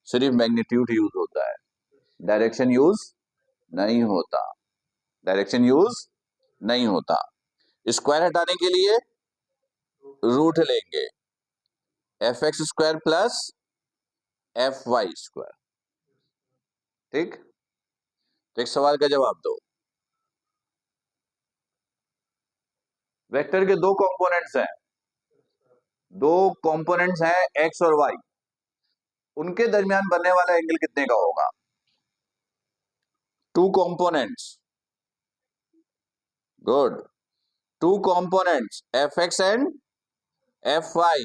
सिर्फ मैग्नीट्यूड यूज होता है, डायरेक्शन यूज नहीं होता, डायरेक्शन यूज नहीं होता। स्क्वायर हटाने के लिए रूट लेंगे, F x square plus F Y square. ठीक, तो एक सवाल का जवाब दो। वेक्टर के दो कंपोनेंट्स हैं, दो कंपोनेंट्स हैं एक्स और वाई, उनके दरमियान बनने वाला एंगल कितने का होगा? Two components, good, two components F X and F Y,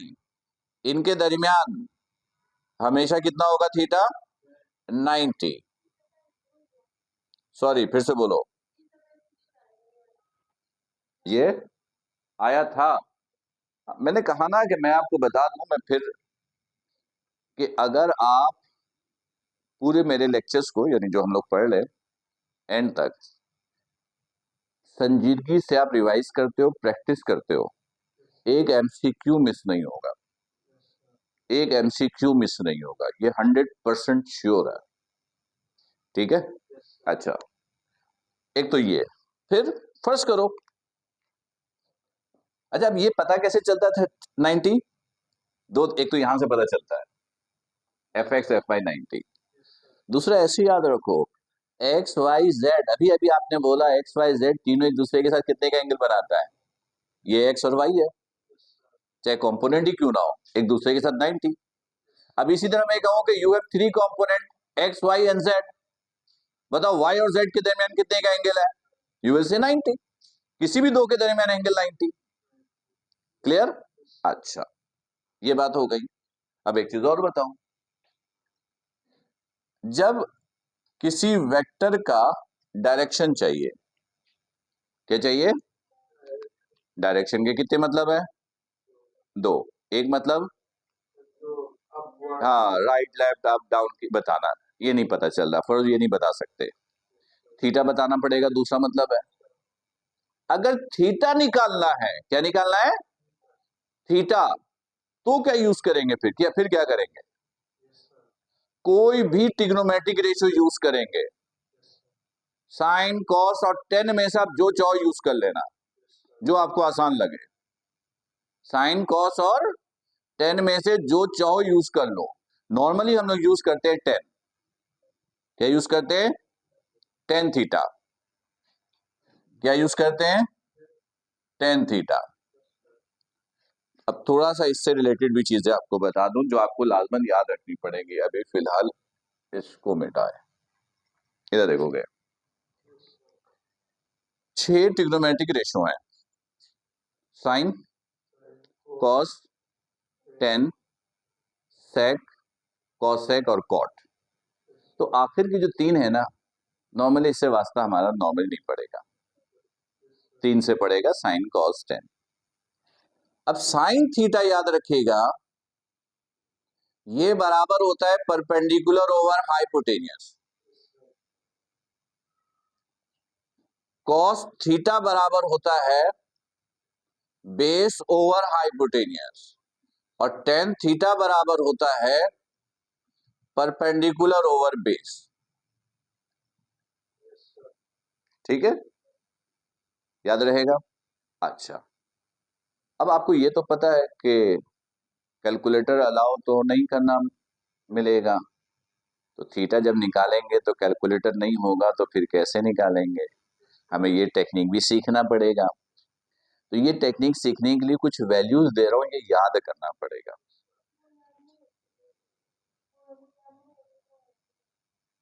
इनके दरमियान हमेशा कितना होगा थीटा? 90। सॉरी, फिर से बोलो, ये आया था, मैंने कहा ना कि मैं आपको बता दूं मैं फिर, कि अगर आप पूरे मेरे लेक्चर्स को, यानी जो हम लोग पढ़ ले एंड तक संजीदगी से आप रिवाइज करते हो, प्रैक्टिस करते हो, एक एमसीक्यू मिस नहीं होगा, एक एमसीक्यू मिस नहीं होगा, ये 100% श्योर है। ठीक है, अच्छा, एक तो ये, फिर फर्स्ट करो। अच्छा, अब ये पता कैसे चलता था 90? दो, एक तो यहां से पता चलता है एफ एक्स एफ वाई 90, दूसरा ऐसे याद रखो एक्स वाई जेड, अभी अभी आपने बोला एक्स वाई जेड तीनों एक दूसरे के साथ कितने का एंगल बनाता है? ये एक्स और वाई है, चाहे कंपोनेंट ही क्यों ना हो, एक दूसरे के साथ 90। अब इसी तरह मैं कहूं कि you have three component X Y and Z, बताओ वाई और जेड के दरमियान कितने का एंगल है? यू विल से 90, किसी भी दो के दरमियान एंगल 90। क्लियर? अच्छा, ये बात हो गई। अब एक चीज और बताऊं, जब किसी वेक्टर का डायरेक्शन चाहिए, क्या चाहिए? डायरेक्शन के कितने मतलब है? दो। एक मतलब, हाँ, राइट लेफ्ट अप डाउन की बताना, ये नहीं पता चल रहा, फर्ज ये नहीं बता सकते। थीटा बताना पड़ेगा, दूसरा मतलब है। अगर थीटा निकालना है, क्या निकालना है? थीटा। तो क्या यूज करेंगे फिर क्या करेंगे? कोई भी ट्रिग्नोमेट्रिक रेशियो यूज करेंगे। साइन कॉस और टेन में से आप जो चाहो यूज कर लेना, जो आपको आसान लगे। साइन कॉस और टेन में से जो चाहो यूज कर लो। नॉर्मली हम लोग यूज करते हैं टेन। क्या यूज करते हैं? Tan theta. क्या यूज करते हैं? Tan theta. अब थोड़ा सा इससे रिलेटेड भी चीजें आपको बता दूं जो आपको लाजमन याद रखनी पड़ेगी। अभी फिलहाल इसको मिटाए, इधर देखोगे 6 ट्रिग्नोमेट्रिक रेशियो हैं। साइन, कॉस, टेन, सेक, कॉसेक और कॉट। तो आखिर की जो तीन है ना, नॉर्मली इससे वास्ता हमारा नॉर्मल नहीं पड़ेगा, तीन से पड़ेगा साइन कॉस टेन। अब साइन थीटा याद रखिएगा, ये बराबर होता है perpendicular over hypotenuse. Cos theta बराबर होता है बेस ओवर हाइपोटेनियस, और टेन थीटा बराबर होता है परपेंडिकुलर ओवर बेस। ठीक है, याद रहेगा। अच्छा, अब आपको ये तो पता है कि कैलकुलेटर अलाउ तो नहीं करना मिलेगा, तो थीटा जब निकालेंगे तो कैलकुलेटर नहीं होगा, तो फिर कैसे निकालेंगे? हमें ये टेक्निक भी सीखना पड़ेगा। तो ये टेक्निक सीखने के लिए कुछ वैल्यूज दे रहा हूं, ये याद करना पड़ेगा।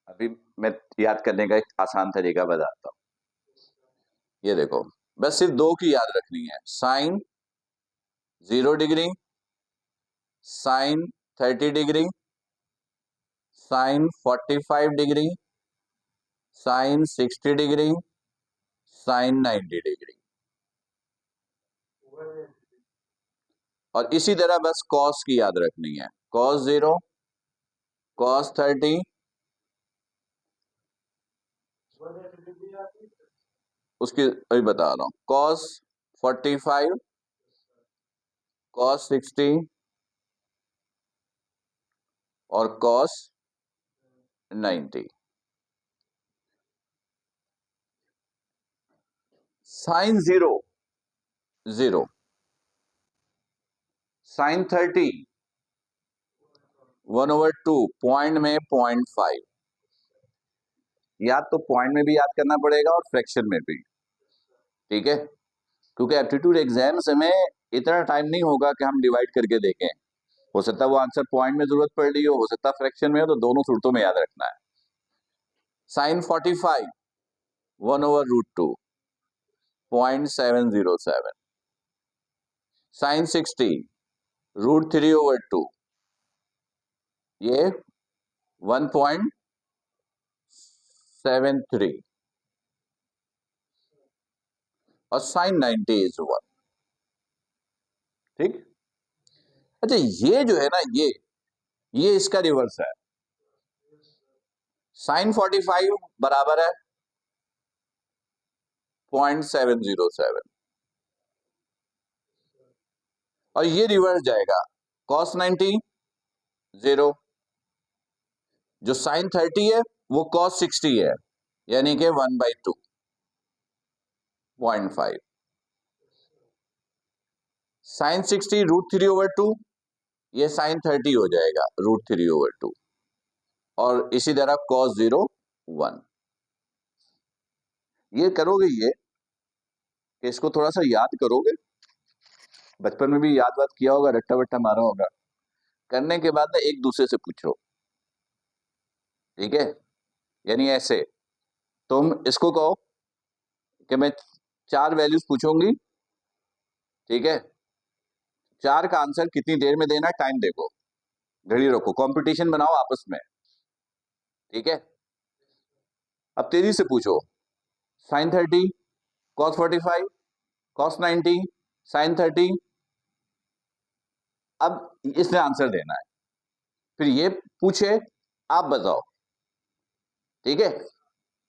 अभी मैं याद करने का एक आसान तरीका बताता हूं। ये देखो, बस सिर्फ दो की याद रखनी है। Sine 0 degree, sine 30 degree, sine 45 degree, sine 60 degree, sine 90 degree. और इसी तरह बस कॉस की याद रखनी है। कॉस 0, कॉस 30, उसकी अभी बता रहा हूं, कॉस 45, कॉस 60 और कॉस 90। साइन 0 0, साइन 30 1/2, पॉइंट में 0.5। याद तो पॉइंट में भी याद करना पड़ेगा और फ्रैक्शन में भी, ठीक है? क्योंकि एप्टीट्यूड एग्जाम्स में इतना टाइम नहीं होगा कि हम डिवाइड करके देखें। हो सकता है वो आंसर पॉइंट में जरूरत पड़ रही हो सकता है फ्रैक्शन में हो, तो दोनों सूरतों में याद रखना है। साइन 45 1/√2, 0.707। साइन 60 √3/2, ये 1.73। और साइन 90 इज 1। ठीक। अच्छा, ये जो है ना, ये इसका रिवर्स है। साइन 45 बराबर है 0.707, और ये रिवर्स जाएगा। कॉस 90 0, जो साइन 30 है वो कॉस 60 है, यानी कि 1/2, 0.5। साइन 60 √3/2, ये साइन 30 हो जाएगा √3/2। और इसी तरह कॉस 0 1। ये करोगे ये कि इसको थोड़ा सा याद करोगे, बचपन में भी याद वाद किया होगा, रट्टा वट्टा मारा होगा। करने के बाद ना एक दूसरे से पूछो, ठीक है? यानी ऐसे तुम इसको कहो कि मैं 4 वैल्यूज पूछूंगी, ठीक है? 4 का आंसर कितनी देर में देना, टाइम देखो, घड़ी रखो, कंपटीशन बनाओ आपस में, ठीक है? अब तेजी से पूछो, साइन 30, कॉस 45, कॉस 90, साइन 30। अब इसने आंसर देना है, फिर ये पूछे आप बताओ, ठीक है?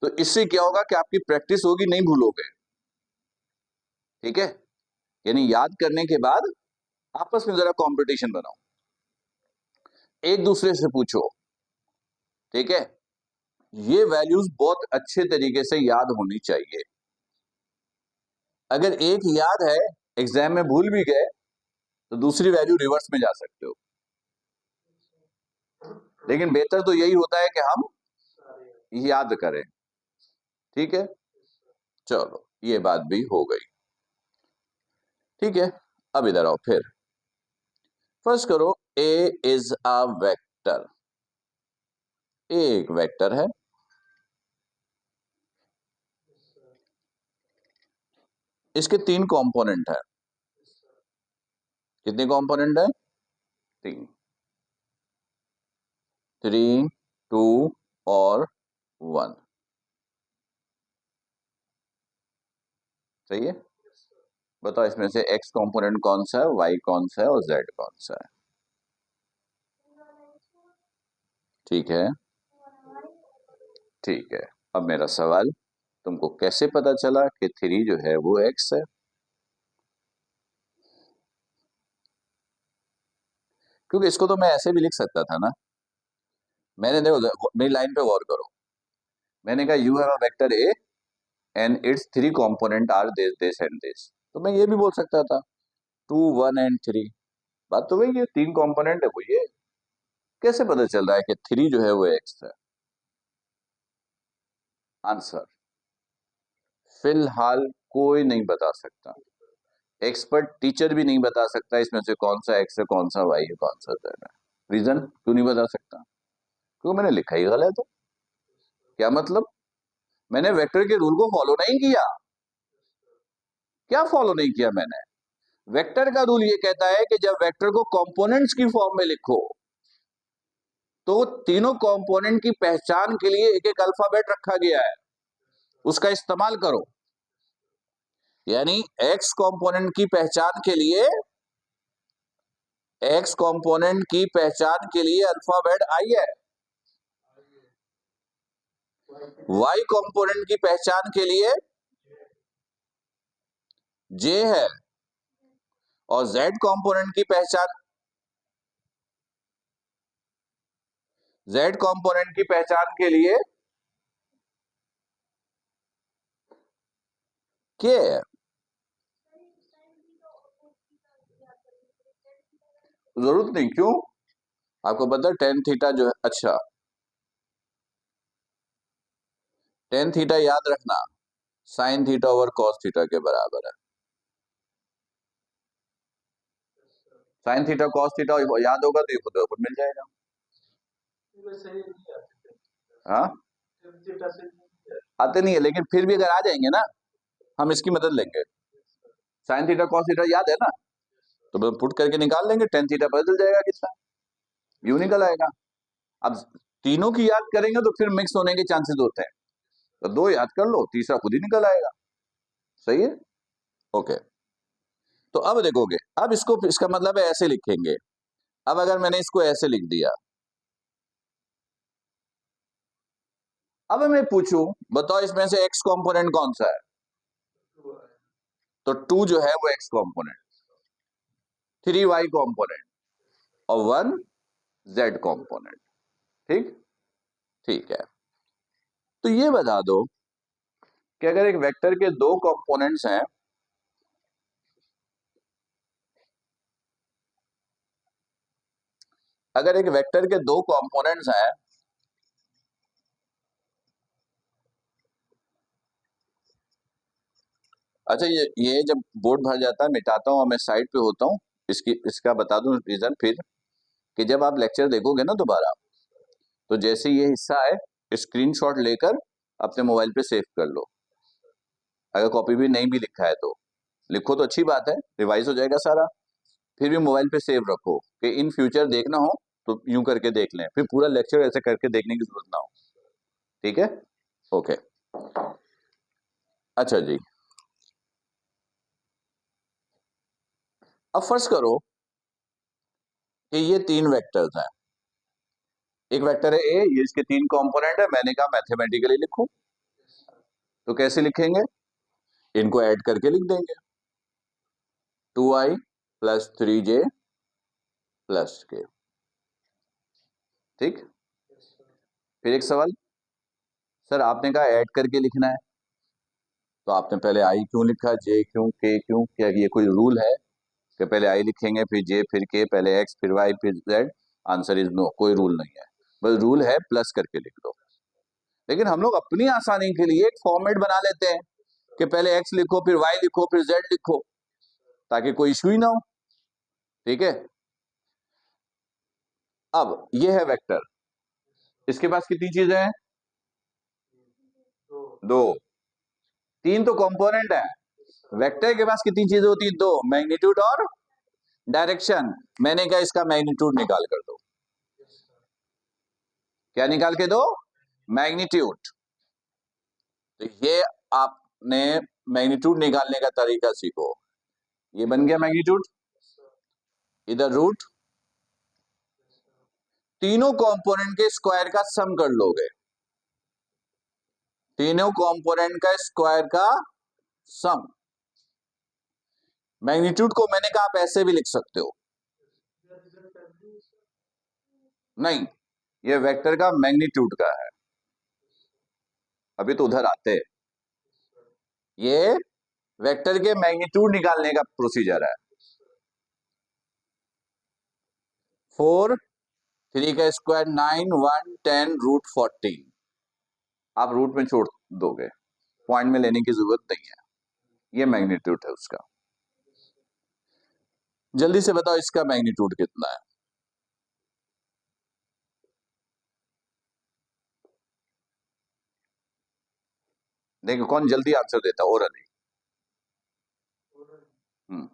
तो इससे क्या होगा कि आपकी प्रैक्टिस होगी, नहीं भूलोगे, ठीक है? यानी याद करने के बाद आपस में जरा कंपटीशन बनाओ, एक दूसरे से पूछो, ठीक है? ये वैल्यूज बहुत अच्छे तरीके से याद होनी चाहिए। अगर एक याद है, एग्जाम में भूल भी गए, तो दूसरी वैल्यू रिवर्स में जा सकते हो। लेकिन बेहतर तो यही होता है कि हम याद करें, ठीक है? चलो ये बात भी हो गई, ठीक है? अब इधर आओ, फिर फर्स्ट करो, ए इज अ वेक्टर। ए एक वेक्टर है, इसके 3 कंपोनेंट है। कितने कंपोनेंट है? 3, 3, 2 और 1, सही है? बताओ इसमें से x कंपोनेंट कौन सा है, y कौन सा है और z कौन सा है? ठीक है, ठीक है। अब मेरा सवाल, तुमको कैसे पता चला कि 3 जो है वो x है? क्योंकि इसको तो मैं ऐसे भी लिख सकता था ना। मैंने, देखो मेरी लाइन पे गौर करो, मैंने कहा you have a vector A and its 3 component are this this and this, तो मैं ये भी बोल सकता था 2, 1 एंड 3। बात तो वही है, 3 कंपोनेंट है वो ये। कैसे पता चल रहा है कि 3 जो है वो x है? आंसर फिलहाल कोई नहीं बता सकता, एक्सपर्ट टीचर भी नहीं बता सकता इसमें से कौन सा x है, कौन सा y है, कौन सा z है। रीजन क्यों नहीं बता सकता? क्योंकि मैंने लिखा ही गलत है। क्या मतलब? मैंने वेक्टर के रूल को फॉलो नहीं किया। क्या फॉलो नहीं किया मैंने? वेक्टर का रूल ये कहता है कि जब वेक्टर को कंपोनेंट्स की फॉर्म में लिखो, तो तीनों कंपोनेंट की पहचान के लिए एक एक अल्फाबेट रखा गया है, उसका इस्तेमाल करो। यानी एक्स कंपोनेंट की पहचान के लिए, एक्स कंपोनेंट की पहचान के लिए अल्फाबेट आई है, वाई कंपोनेंट की पहचान के लिए जे है, और जेड कंपोनेंट की पहचान, जेड कंपोनेंट की पहचान के लिए के है। जरूरत नहीं, क्यों? आपको पता है टेन थीटा जो है, अच्छा टेन थीटा याद रखना sine theta over cos theta के बराबर है। साइन थीटा कॉस थीटा याद होगा तो ये खुद खुद मिल जाएगा। हाँ, आते नहीं है, लेकिन फिर भी अगर आ जाएंगे ना, हम इसकी मदद लेंगे। साइन थीटा कॉस थीटा याद है ना, तो पुट करके निकाल लेंगे, टेन थीटा बदल जाएगा कितना, यूं निकल आएगा। अब तीनों की याद करेंगे तो फिर मिक्स होने के चांसेस होते हैं, तो 2 याद कर लो, तीसरा खुद ही निकल आएगा। सही है, ओके। तो अब देखोगे, अब इसको, इसका मतलब है ऐसे लिखेंगे। अब अगर मैंने इसको ऐसे लिख दिया, अब मैं पूछूं बताओ इसमें से एक्स कंपोनेंट कौन सा है, तो 2 जो है वो एक्स कंपोनेंट, 3 वाई कंपोनेंट और 1 जेड कंपोनेंट। ठीक, ठीक है। तो ये बता दो कि अगर एक वेक्टर के 2 कंपोनेंट्स हैं, अगर एक वेक्टर के 2 कंपोनेंट्स हैं, अच्छा, ये जब बोर्ड भर जाता है मिटाता हूँ और मैं साइड पे होता हूँ, इसका बता दूं रीजन फिर, कि जब आप लेक्चर देखोगे ना दोबारा, तो जैसे ये हिस्सा है, स्क्रीनशॉट लेकर अपने मोबाइल पे सेव कर लो। अगर कॉपी भी नहीं भी लिखा है तो लिखो, तो अच्छी बात है, रिवाइज हो जाएगा सारा। फिर भी मोबाइल पे सेव रखो कि इन फ्यूचर देखना हो तो यूं करके देख लें, फिर पूरा लेक्चर ऐसे करके देखने की जरूरत ना हो। ठीक है, ओके। अच्छा जी, अब फर्ज करो कि ये तीन वेक्टर्स हैं। एक वेक्टर है ए, ये इसके तीन कंपोनेंट है, मैंने कहा मैथमेटिकली लिखूं, तो कैसे लिखेंगे? इनको ऐड करके लिख देंगे, 2i प्लस 3j प्लस के। ठीक, फिर एक सवाल, सर आपने कहा ऐड करके लिखना है, तो आपने पहले आई क्यों लिखा, जे क्यों, के क्यों? क्या ये कोई रूल है कि पहले आई लिखेंगे फिर जे फिर के, पहले एक्स फिर वाई फिर जेड? आंसर इज नो, कोई रूल नहीं है। बस रूल है प्लस करके लिख दो। लेकिन हम लोग अपनी आसानी के लिए एक फॉर्मेट बना लेते हैं कि पहले एक्स लिखो फिर वाई लिखो फिर जेड लिखो, ताकि कोई इशू ही ना हो। ठीक है, अब ये है वेक्टर, इसके पास कितनी चीजें हैं? दो। तीन तो कंपोनेंट है, वेक्टर के पास कितनी चीजें होती है? दो, मैग्नीट्यूड और डायरेक्शन। मैंने कहा इसका मैग्नीट्यूड निकाल कर दो। क्या निकाल के दो? मैग्नीट्यूड। तो ये आपने मैग्नीट्यूड निकालने का तरीका सीखो। ये बन गया मैग्नीट्यूड, इधर रूट, तीनों कंपोनेंट के स्क्वायर का सम कर लोगे, तीनों कंपोनेंट का स्क्वायर का सम। मैग्नीट्यूड को मैंने कहा आप ऐसे भी लिख सकते हो, नहीं, ये वेक्टर का मैग्नीट्यूड का है। अभी तो उधर आते हैं, ये वेक्टर के मैग्नीट्यूड निकालने का प्रोसीजर है। 4, 3 का स्क्वायर 9, 1 10 रूट 14। आप रूट में छोड़ दोगे, पॉइंट में लेने की जरूरत नहीं है। ये मैग्नीट्यूड है उसका। जल्दी से बताओ इसका मैग्नीट्यूड कितना है? देखो कौन जल्दी आंसर देता, ओरली। हम्म,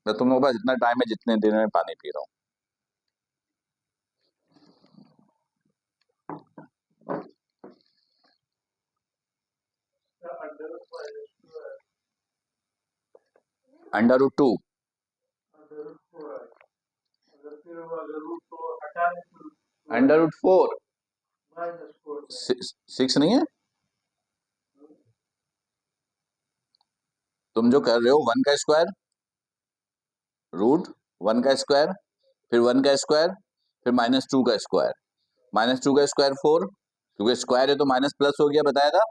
तो तुम लोगों के पास इतना टाइम है जितने दिन में पानी पी रहा हूं। √2, √4, 6 नहीं है? तुम जो कर रहे हो 1 का स्क्वायर रूट 1 का स्क्वायर, फिर 1 का स्क्वायर, फिर -2 का स्क्वायर, -2 का स्क्वायर 4, क्योंकि स्क्वायर है तो माइनस प्लस हो गया, बताया था।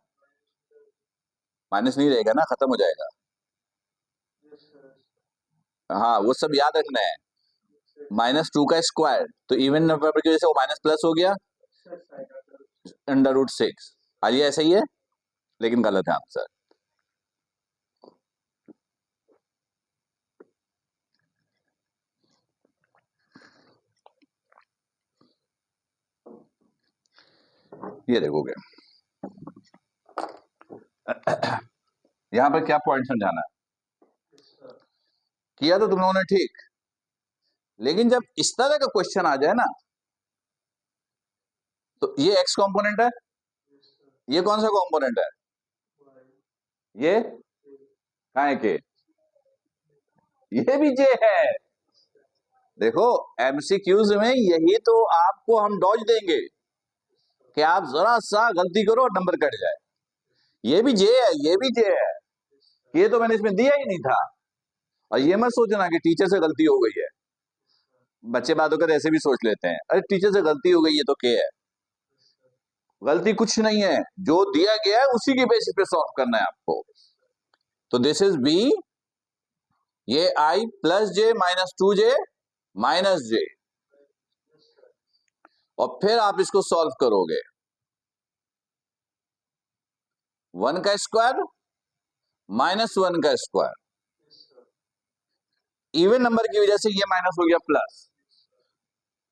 माइनस नहीं रहेगा ना, खत्म हो जाएगा। हाँ वो सब याद रखना है। -2 का स्क्वायर तो इवन नंबर की वजह से वो माइनस प्लस हो गया, √6। ये ऐसा ही है, लेकिन गलत है आंसर। ये देखोगे यहां पर क्या पॉइंट समझाना है? किया तो तुम लोगों ने ठीक, लेकिन जब इस तरह का क्वेश्चन आ जाए ना, तो ये एक्स कंपोनेंट है, ये कौन सा कंपोनेंट है? ये कहाँ है के? ये भी जे है। देखो एमसीक्यूज में यही तो आपको हम डॉज देंगे कि आप जरा सा गलती करो और नंबर कट जाए। ये भी जे है, ये भी जे है, ये तो मैंने इसमें दिया ही नहीं था। और ये मत सोचना कि टीचर से गलती हो गई है, बच्चे बात होकर ऐसे भी सोच लेते हैं, अरे टीचर से गलती हो गई है तो के है। गलती कुछ नहीं है, जो दिया गया है उसी के बेसिस पे सॉल्व करना है आपको। तो दिस इज बी, ये आई प्लस जे -2j -j। और फिर आप इसको सॉल्व करोगे। 1 का स्क्वायर माइनस 1 का स्क्वायर, इवन नंबर की वजह से ये माइनस हो गया प्लस,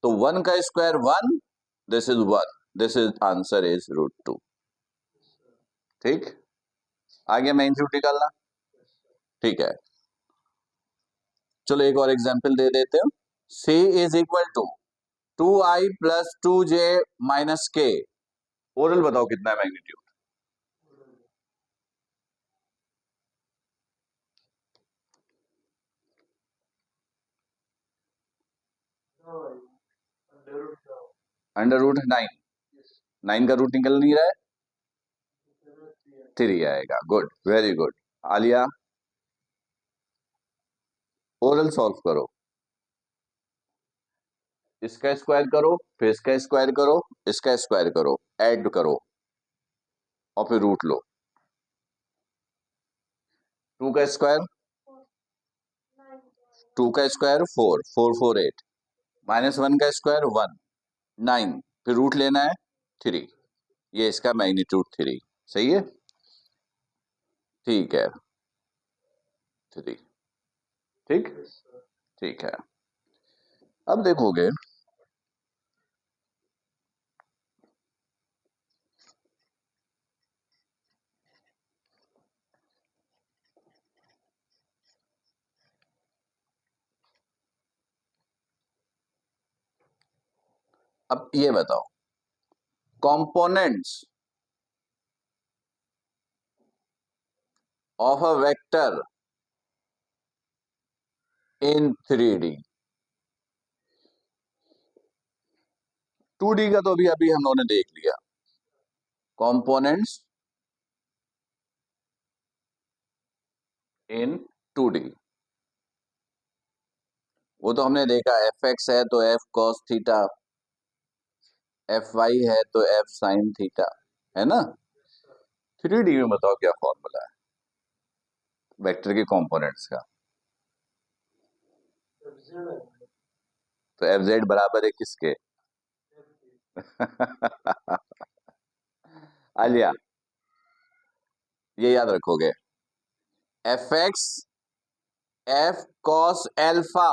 तो 1 का square 1, this is 1, this is answer is √2। ठीक, आगे मैं इंक्लूड निकालना। ठीक है, चलो एक और एग्जांपल दे देते हो। C is equal to 2i plus 2j minus k। Oral बताओ कितना है मैग्नीट्यूड? √9। 9 का रूट निकल नहीं रहा है, 3 आएगा। Good, very good. Alia, oral solve करो। इसका स्क्वायर करो, फिर इसका स्क्वायर करो, इसका स्क्वायर करो, ऐड करो और फिर रूट लो। 2 का स्क्वायर 2 का स्क्वायर 4, 4 4 8, माइनस 1 का स्क्वायर 1, 9, फिर रूट लेना है 3। ये इसका मैग्नीट्यूड 3। सही है, ठीक है, 3। ठीक, ठीक है। अब देखोगे अब ये बताओ, components of a vector in 3D। 2D का तो अभी अभी हम लोगों ने देख लिया। components in 2D, वो तो हमने देखा, fx है तो f cos थीटा, fy है तो f sin थीटा, है ना। 3D में बताओ क्या फॉर्मूला है वेक्टर के कंपोनेंट्स का? तो fz बराबर है किसके? आलिया, ये याद रखोगे, fx f cos alpha,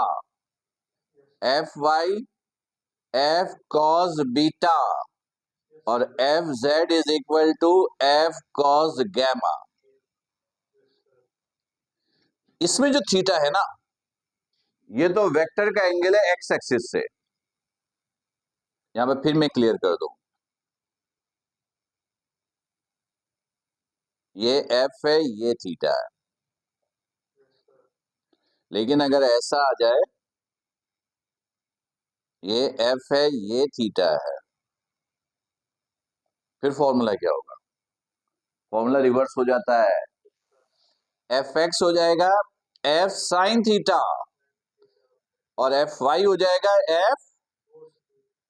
fy f cos beta और fz is equal to f cos gamma. इसमें जो थीटा है ना, ये तो वेक्टर का एंगल है एक्स एक्सिस से। यहां पर फिर मैं क्लियर कर दूं, ये f है, ये थीटा है। लेकिन अगर ऐसा आ जाए, ये f है, ये थीटा है, फिर फॉर्मूला क्या होगा? फॉर्मूला रिवर्स हो जाता है, एफ एक्स हो जाएगा f साइन थीटा और fy हो जाएगा f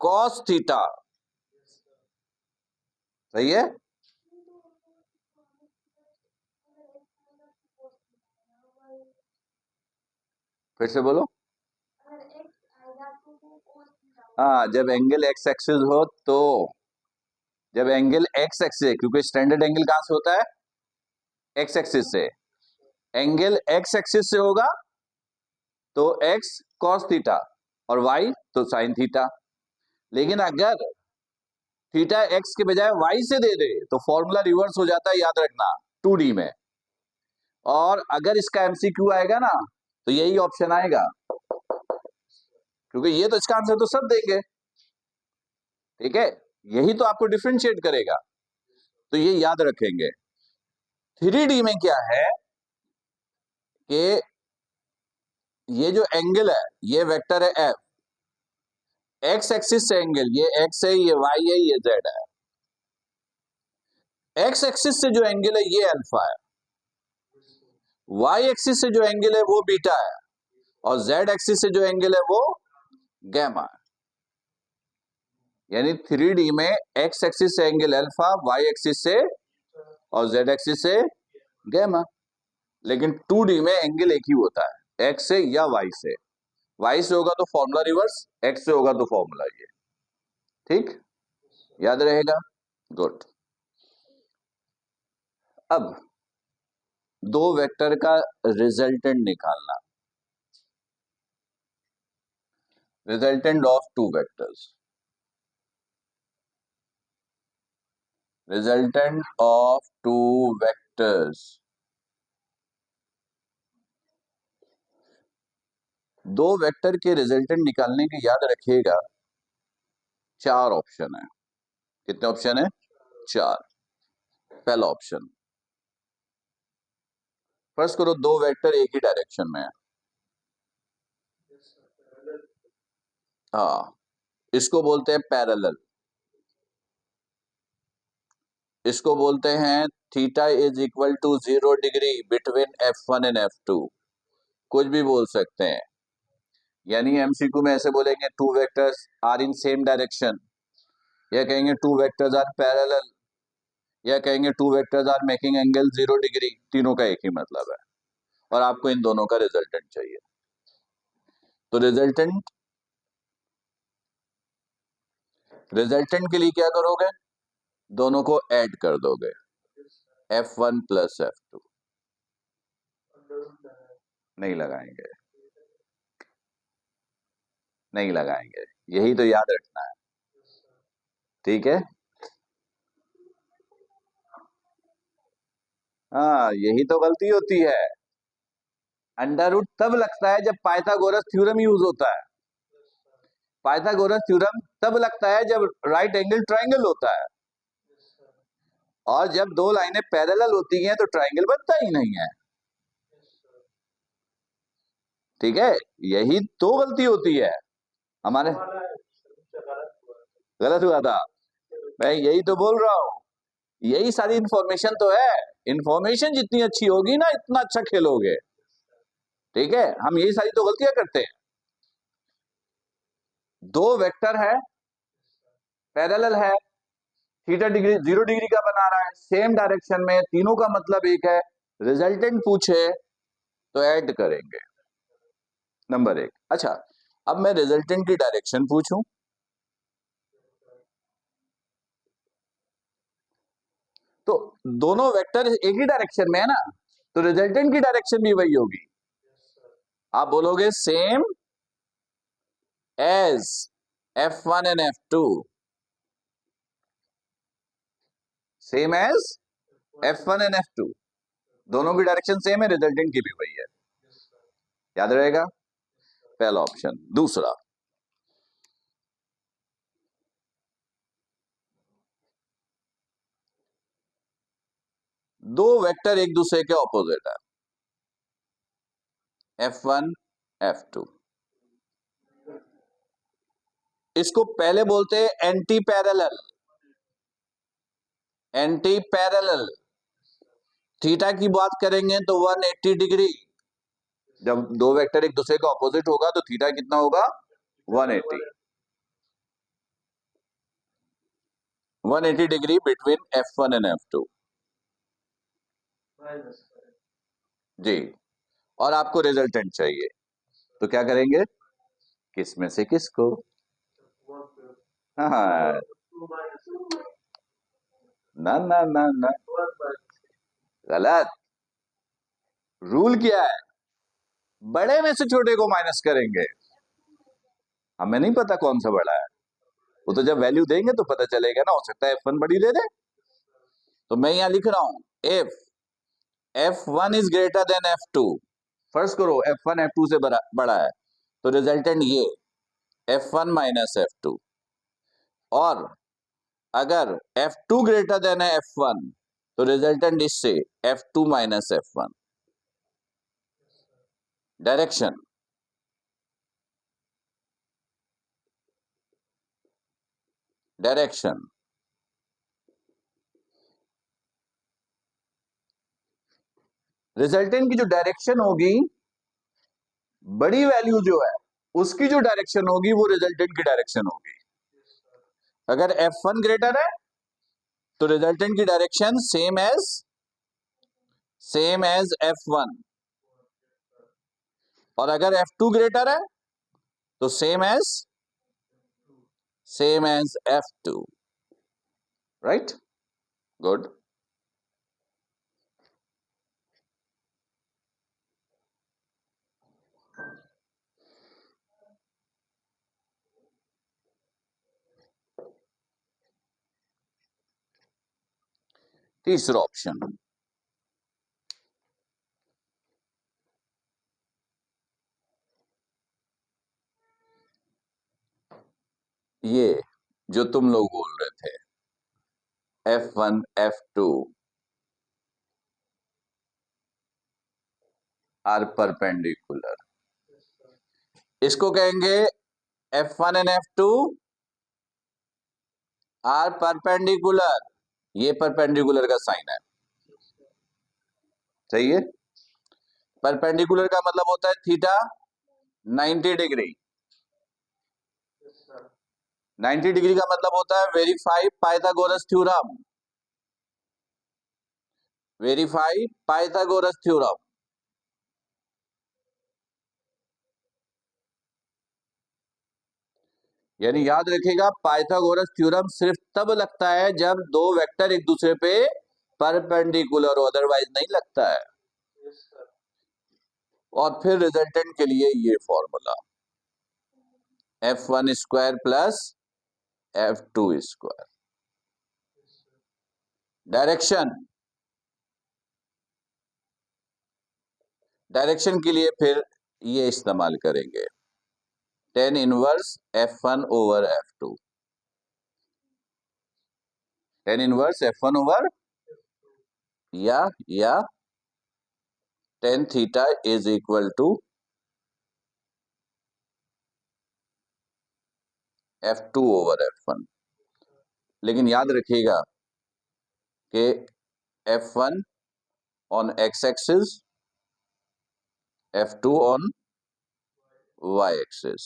cos थीटा। सही है, फिर से बोलो। हाँ, जब एंगल एक्स एक्सिस हो तो, जब एंगल एक्स एक्सिस, क्योंकि स्टैंडर्ड एंगल कहां से होता है? एक्स एक्सिस से। एंगल एक्स एक्सिस से होगा तो एक्स कॉस थीटा और वाई तो साइन थीटा। लेकिन अगर थीटा एक्स के बजाय वाई से दे दे तो फॉर्मूला रिवर्स हो जाता है, याद रखना, 2D में। और अगर इसका एमसीक्यू आएगा ना, तो यही ऑप्शन आएगा, क्योंकि ये तो इसका आंसर तो सब देंगे। ठीक है, यही तो आपको डिफरेंशिएट करेगा, तो ये याद रखेंगे। 3D में क्या है कि ये जो एंगल है, ये वेक्टर है एफ, एक्स एक्सिस से एंगल, ये एक्स है, ये वाई है, ये जेड है। एक्स एक्सिस से जो एंगल है ये अल्फा है, वाई एक्सिस से जो एंगल है वो बीटा है, और जेड एक्सिस से जो एंगल है वो गैमा है। यानी 3D में एक्स एक्सिस से एंगल अल्फा, वाई एक्सिस से और जेड एक्सिस से गैमा। लेकिन 2D में एंगल एक ही होता है, एक्स से या वाई से। वाई से होगा तो फॉर्मूला रिवर्स, एक्स से होगा तो फॉर्मूला ये। ठीक, याद रहेगा, गुड। अब दो वेक्टर का रिजल्टेंट निकालना, resultant of two vectors, resultant of two vectors. दो वेक्टर के रिजल्टेंट निकालने के याद रखिएगा चार ऑप्शन है। कितने ऑप्शन है? चार। पहला ऑप्शन, फर्स्ट करो दो वेक्टर एक ही डायरेक्शन में है, हाँ, इसको बोलते हैं पैरेलल, इसको बोलते हैं theta is equal to 0 degree between F1 and F2, कुछ भी बोल सकते हैं। यानी एमसीक्यू में ऐसे बोलेंगे two vectors are in same direction, या कहेंगे टू वेक्टर्स आर पैरेलल, या कहेंगे two vectors are making angle 0 degree, तीनों का एक ही मतलब है और आपको इन दोनों का रिजल्टेंट चाहिए। तो रिजल्टेंट के लिए क्या करोगे? दोनों को ऐड कर दोगे, F1 प्लस F2। नहीं लगाएंगे, नहीं लगाएंगे, यही तो याद रखना है, ठीक है। हाँ, यही तो गलती होती है। अंडर रूट तब लगता है जब पाइथागोरस थ्योरम यूज होता है, पाइथागोरस थ्योरम तब लगता है जब राइट एंगल ट्रायंगल होता है, और जब दो लाइनें पैरेलल होती हैं तो ट्रायंगल बनता ही नहीं है, ठीक है। यही तो गलती होती है हमारे। गलत हुआ था, मैं यही तो बोल रहा हूं, यही सारी इंफॉर्मेशन तो है। इंफॉर्मेशन जितनी अच्छी होगी ना इतना अच्छा खेलोगे, ठीक है। हम यही सारी तो गलतियां करते हैं। दो वेक्टर है, पैरेलल है, थीटा डिग्री 0 डिग्री का बना रहा है, सेम डायरेक्शन में, तीनों का मतलब एक है। रिजल्टेंट पूछे तो ऐड करेंगे, नंबर एक। अच्छा, अब मैं रिजल्टेंट की डायरेक्शन पूछूं तो दोनों वेक्टर एक ही डायरेक्शन में है ना, तो रिजल्टेंट की डायरेक्शन भी वही होगी। आप बोलोगे same as F1 and F2, same as F1 and F2, दोनों की डायरेक्शन सेम है, रिजल्टेंट की भी वही है, याद रहेगा, पहला ऑप्शन। दूसरा, दो वेक्टर एक दूसरे के ऑपोजिट है, F1 F2, इसको पहले बोलते हैं anti parallel, anti parallel. Theta की बात करेंगे तो 180 डिग्री, जब दो वेक्टर एक दूसरे का ऑपोजिट होगा तो थीटा कितना होगा? 180, 180 degree between F1 and F2 जी। और आपको रिजल्टेंट चाहिए तो क्या करेंगे? किस में से किसको? हाँ, ना ना ना ना, गलत। रूल क्या है? बड़े में से छोटे को माइनस करेंगे। हमें नहीं पता कौन सा बड़ा है, वो तो जब वैल्यू देंगे तो पता चलेगा ना, हो सकता है F1 बड़ी दे दे। तो मैं यहां लिख रहा हूं if F1 is greater than F2, first करो F1 F2 से बड़ा है तो रिजल्टेंट ये F1 माइनस F2, और अगर F2 ग्रेटर देन है F1 तो रिजल्टेंट इससे F2 minus F1। Direction, direction, resultant की जो डायरेक्शन होगी, बड़ी वैल्यू जो है उसकी जो डायरेक्शन होगी वो रिजल्टेंट की डायरेक्शन होगी। अगर F1 ग्रेटर है तो रिजल्टेंट की डायरेक्शन सेम एज F1, और अगर F2 ग्रेटर है तो same as F2, right? Good. तीसरा ऑप्शन, ये जो तुम लोग बोल रहे थे F1 F2 आर परपेंडिकुलर, इसको कहेंगे F1 and F2 are perpendicular. ये परपेंडिकुलर का साइन है, सही है। परपेंडिकुलर का मतलब होता है थीटा 90 डिग्री। 90 डिग्री का मतलब होता है verify Pythagoras theorem. Verify Pythagoras theorem. यानी याद रखिएगा, पाइथागोरस थ्योरम सिर्फ तब लगता है जब दो वेक्टर एक दूसरे पे परपेंडिकुलर हो, अदरवाइज नहीं लगता है। और फिर रिजल्टेंट के लिए ये formula F1 square plus F2 square. Direction, direction के लिए फिर ये इस्तेमाल करेंगे tan inverse F1 over F2। tan inverse F1 over या tan theta is equal to F2 over F1। लेकिन याद रखिएगा कि F1 on x axis, F2 on y axis,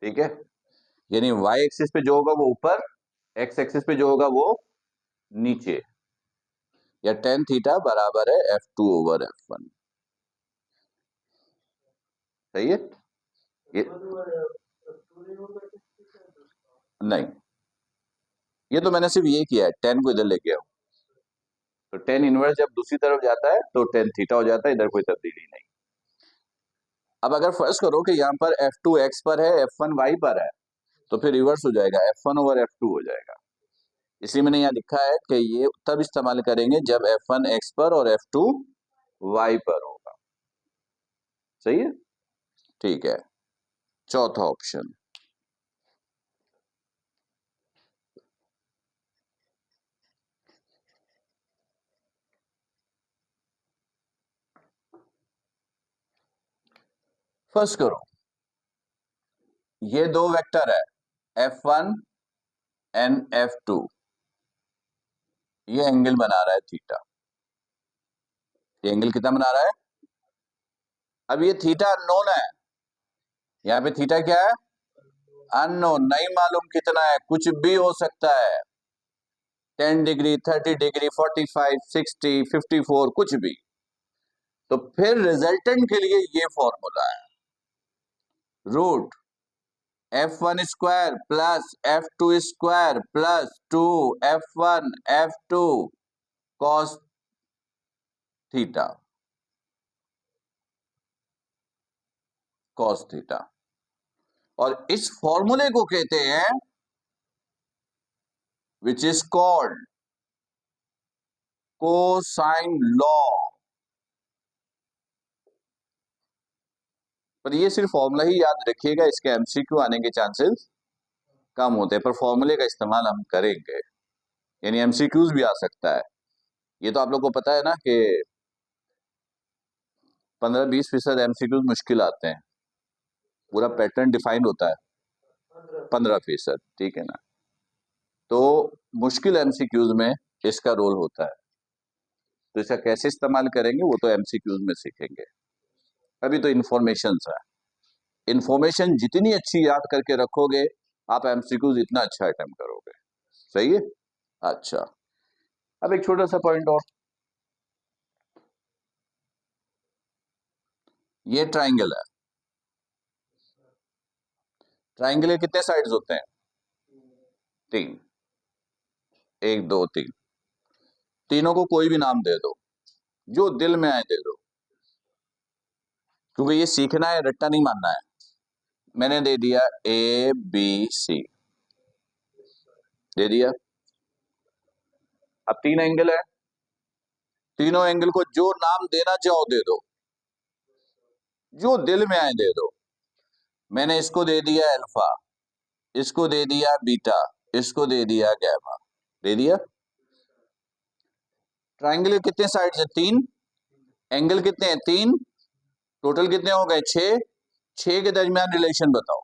ठीक है। यानी y एक्सिस पे जो होगा वो ऊपर, x एक्सिस पे जो होगा वो नीचे। या tan थीटा बराबर है F2 ओवर F1, सही है। ये नहीं, ये तो मैंने सिर्फ ये किया है, tan को इधर लेके आओ, तो tan इनवर्स जब दूसरी तरफ जाता है तो tan थीटा हो जाता है, इधर कोई तब्दीली नहीं। अब अगर फर्ज करो कि यहाँ पर F2 x पर है, F1 y पर है, तो फिर रिवर्स हो जाएगा, F1 ओवर F2 हो जाएगा। इसलिए मैंने यहाँ लिखा है कि ये तब इस्तेमाल करेंगे जब F1 x पर और F2 y पर होगा, सही है। ठीक है, चौथा ऑप्शन, फर्स्ट करो, ये दो वेक्टर है F1 एंड F2, ये एंगल बना रहा है थीटा। ये एंगल कितना बना रहा है? अब ये थीटा अननोन है, यहाँ पे थीटा क्या है? अननोन, नहीं मालूम कितना है, कुछ भी हो सकता है, 10 डिग्री, 30 डिग्री, 45, 60, 54, कुछ भी। तो फिर रिजल्टेंट के लिए ये फॉर्मूला है, root F1 square plus F2 square plus 2 F1 F2 cos theta, cos theta. और इस फॉर्मूले को कहते हैं which is called cosine law. पर ये सिर्फ फॉर्मूला ही याद रखिएगा, इसके एमसीक्यू आने के चांसेस कम होते हैं, पर फॉर्मूले का इस्तेमाल हम करेंगे, यानी एमसीक्यूज भी आ सकता है। ये तो आप लोग को पता है ना कि 15-20% एमसीक्यूज मुश्किल आते हैं, पूरा पैटर्न डिफाइंड होता है 15%, ठीक है ना। तो मुश्किल एमसीक्यूज में इसका रोल होता है, तो इसका कैसे इस्तेमाल करेंगे वो तो एमसीक्यूज में सीखेंगे। अभी तो इन्फॉर्मेशन है, इन्फॉर्मेशन जितनी अच्छी याद करके रखोगे आप एमसीक्यूज इतना अच्छा अटेम्प्ट करोगे, सही है। अच्छा, अब एक छोटा सा पॉइंट और, ये ट्राइंगल है, ट्राइंगल के कितने साइड्स होते हैं? 3, 1 2 3। तीनों को कोई भी नाम दे दो, जो दिल में आए दे दो, क्योंकि ये सीखना है, रट्टा नहीं मानना है। मैंने दे दिया ABC, दे दिया। अब 3 एंगल है, तीनों एंगल को जो नाम देना चाहो दे दो, जो दिल में आए दे दो। मैंने इसको दे दिया अल्फा, इसको दे दिया बीटा, इसको दे दिया गैमा, दे दिया। ट्राइंगल के कितने साइड्स है? 3। एंगल कितने हैं? 3। टोटल कितने हो गए? 6। 6 के दरमियान रिलेशन बताओ।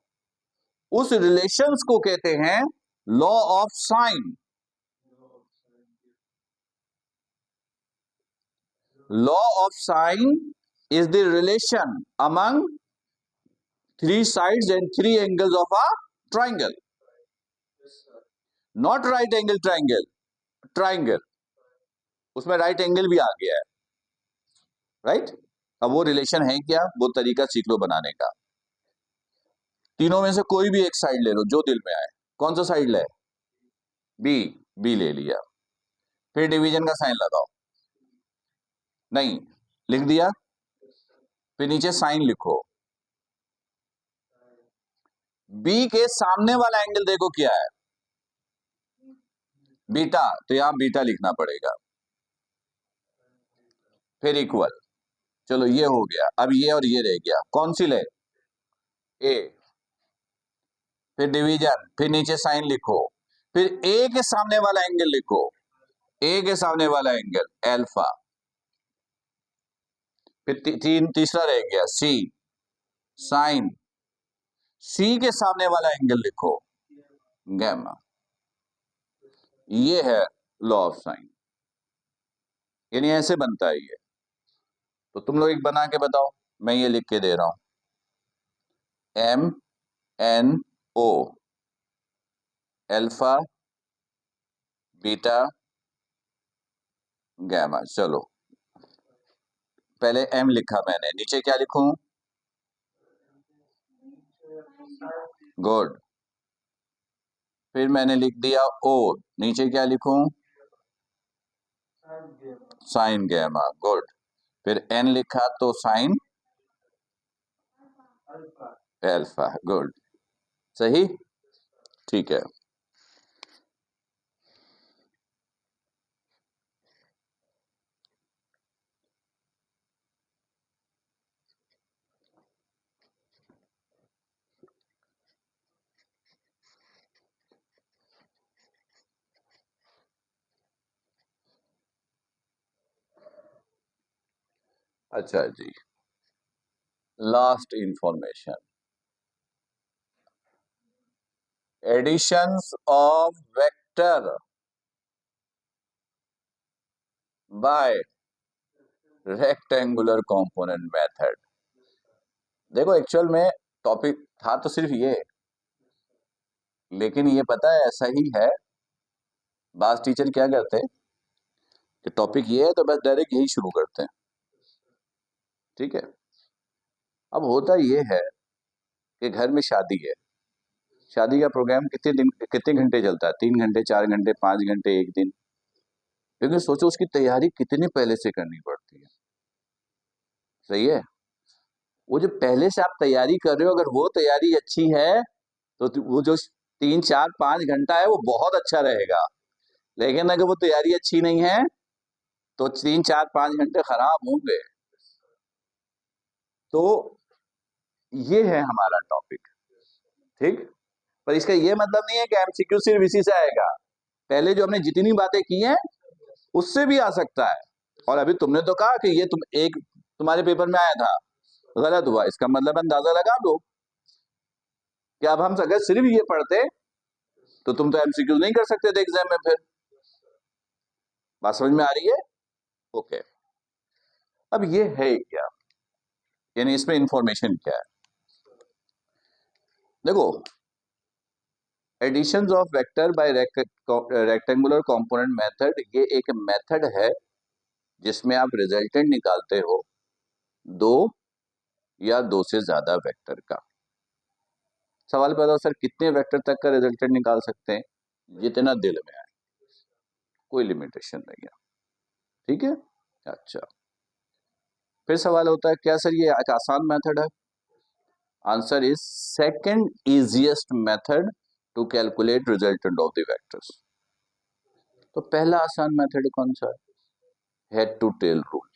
उस रिलेशंस को कहते हैं law of sine. Law of sine is the relation among 3 sides and 3 angles of a triangle. Not right angle triangle, triangle. उसमें राइट एंगल भी आ गया है, राइट। अब वो रिलेशन है क्या, वो तरीका सीख लो बनाने का। तीनों में से कोई भी एक साइड ले लो, जो दिल में आए। कौन सा साइड ले? बी। बी ले लिया, फिर डिवीजन का साइन लगाओ। नहीं, लिख दिया। फिर नीचे साइन लिखो। बी के सामने वाला एंगल देखो क्या है? बीटा, तो यहां बीटा लिखना पड़ेगा। फिर इक्वल। चलो ये हो गया। अब ये और ये रह गया, कौन सी ले? ए। फिर डिवीजन, फिर नीचे साइन लिखो, फिर ए के सामने वाला एंगल लिखो। ए के सामने वाला एंगल अल्फा। फिर तीसरा रह गया सी, साइन। सी के सामने वाला एंगल लिखो गैमा। ये है लॉ ऑफ साइन, यानी ऐसे बनता है ये। तो तुम लोग एक बना के बताओ, मैं ये लिख के दे रहा हूं। MNO, alpha beta gamma. चलो पहले M लिखा मैंने, नीचे क्या लिखूं? गुड। फिर मैंने लिख दिया O, नीचे क्या लिखूं? Sine gamma. गुड। फिर N लिखा तो साइन अल्फा। गुड, सही, ठीक है। अच्छा जी, last information, additions of vector by rectangular component method. देखो एक्चुअल में टॉपिक था तो सिर्फ ये, लेकिन ये पता है ऐसा ही है। बास टीचर क्या करते हैं कि टॉपिक ये है तो बस डायरेक्ट यही शुरू करते हैं, ठीक है। अब होता ये है कि घर में शादी है, शादी का प्रोग्राम कितने दिन, कितने घंटे चलता है? 3 घंटे, 4 घंटे, 5 घंटे, एक दिन। लेकिन सोचो उसकी तैयारी कितनी पहले से करनी पड़ती है, सही है। वो जो पहले से आप तैयारी कर रहे हो, अगर वो तैयारी अच्छी है तो वो जो 3 4 5 घंटा है वो बहुत अच्छा रहेगा। लेकिन अगर वो तैयारी अच्छी नहीं है तो 3 4 5 घंटे खराब होंगे। तो ये है हमारा टॉपिक, ठीक। पर इसका ये मतलब नहीं है कि एमसीक्यू सिर्फ इसी से आएगा। पहले जो हमने जितनी बातें की हैं उससे भी आ सकता है। और अभी तुमने तो कहा कि ये तुम्हारे पेपर में आया था, गलत हुआ, इसका मतलब अंदाजा लगा दो कि अब हम अगर सिर्फ ये पढ़ते तो तुम तो एमसीक्यू नहीं कर सकते थे एग्जाम में। फिर बात समझ में आ रही है? ओके। अब ये है क्या, यानी इसमें इंफॉर्मेशन क्या है? देखो, additions of vector by rectangular component method, ये एक मेथड है जिसमें आप रिजल्टेंट निकालते हो 2 या 2 से ज्यादा वेक्टर का, सवाल पैदा हो सर कितने वेक्टर तक का रिजल्टेंट निकाल सकते हैं, जितना दिल में आए, कोई लिमिटेशन नहीं है, ठीक है। अच्छा, फिर सवाल होता है क्या सर ये एक आसान मेथड है? Answer is second easiest method to calculate resultant of the vectors. तो पहला आसान मेथड कौन सा है? Head to tail rule.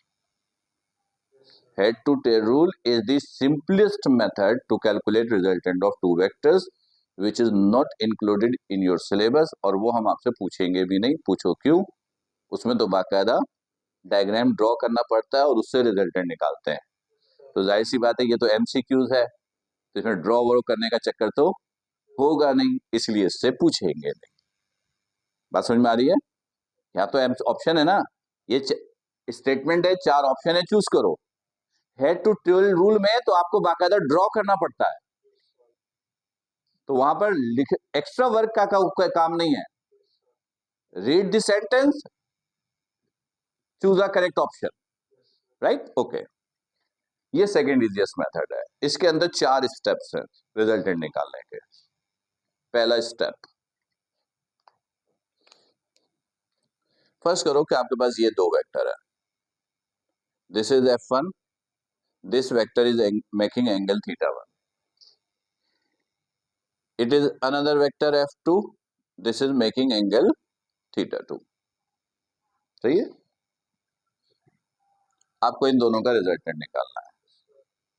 Head to tail rule is the simplest method to calculate resultant of two vectors which is not included in your syllabus, और वो हम आपसे पूछेंगे भी नहीं, पूछो क्यों? उसमें तो बाकायदा डायग्राम ड्रॉ करना पड़ता है और उससे रिजल्टेंट निकालते हैं, तो जाहिर सी बात है ये तो एमसीक्यूज है, तो इसमें ड्रॉ व्रॉ करने का चक्कर तो होगा नहीं, इसलिए इससे पूछेंगे नहीं। बात समझ में आ रही है? यहाँ तो ऑप्शन है ना, ये स्टेटमेंट है, 4 ऑप्शन है, चूज करो। हेड टू टेल रूल में तो आपको बाकायदा ड्रॉ करना पड़ता है, तो वहां पर लिख एक्स्ट्रा वर्क का काम नहीं है। Read the sentence, choose a correct option, right? Okay, ये सेकेंड इजीएस्ट मेथड है। इसके अंदर 4 स्टेप्स हैं रिजल्टेंट निकालने के। पहला स्टेप, फर्स्ट करो कि आपके पास ये 2 वेक्टर है, this is f1, this vector is making angle θ1, it is another vector f2, this is making angle θ2। सही है? आपको इन दोनों का रिजल्टेंट निकालना है।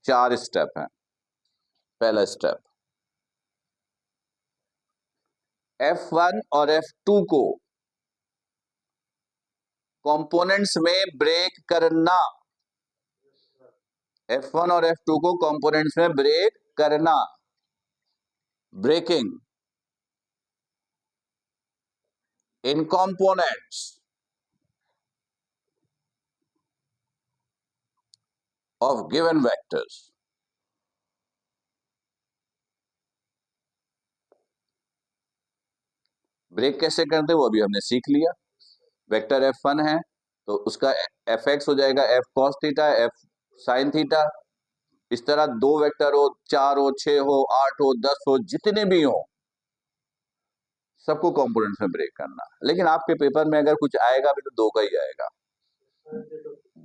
4 स्टेप हैं। पहला स्टेप, f1 और f2 को कंपोनेंट्स में ब्रेक करना। f1 और f2 को कंपोनेंट्स में ब्रेक करना, breaking in components of given vectors. Break कैसे करते वो अभी हमने सीख लिया। वेक्टर f1 है तो उसका fx हो जाएगा f cos theta, f sin theta. इस तरह 2 वेक्टर हो, 4 हो, 6 हो, 8 हो, 10 हो, जितने भी हो, सबको कंपोनेंट्स में ब्रेक करना। लेकिन आपके पेपर में अगर कुछ आएगा भी तो 2 का ही आएगा,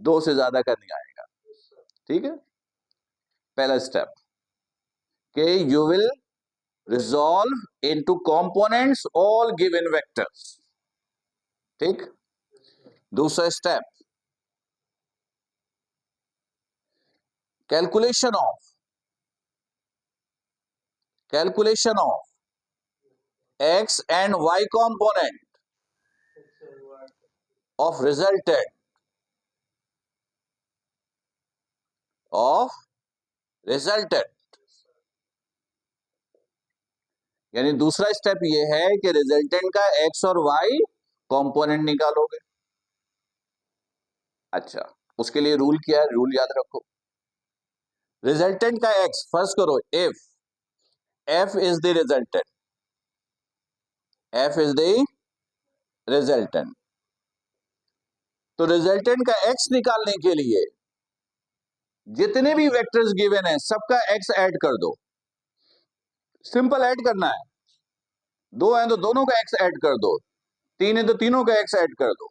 2 से ज्यादा का नहीं आएगा, ठीक है। पहला स्टेप कि you will resolve into components all given vectors, ठीक। दूसरा step, calculation of x and y component of resultant यानी दूसरा स्टेप ये है कि रिजल्टेंट का x और y कंपोनेंट निकालोगे। अच्छा, उसके लिए रूल क्या है? रूल याद रखो। रिजल्टेंट का x, फर्स्ट करो if f is the resultant, f is the resultant, तो रिजल्टेंट का x निकालने के लिए जितने भी वेक्टर्स गिवन है सबका x ऐड कर दो। सिंपल ऐड करना है, 2 है तो दोनों का x ऐड कर दो, 3 है तो तीनों का x ऐड कर दो।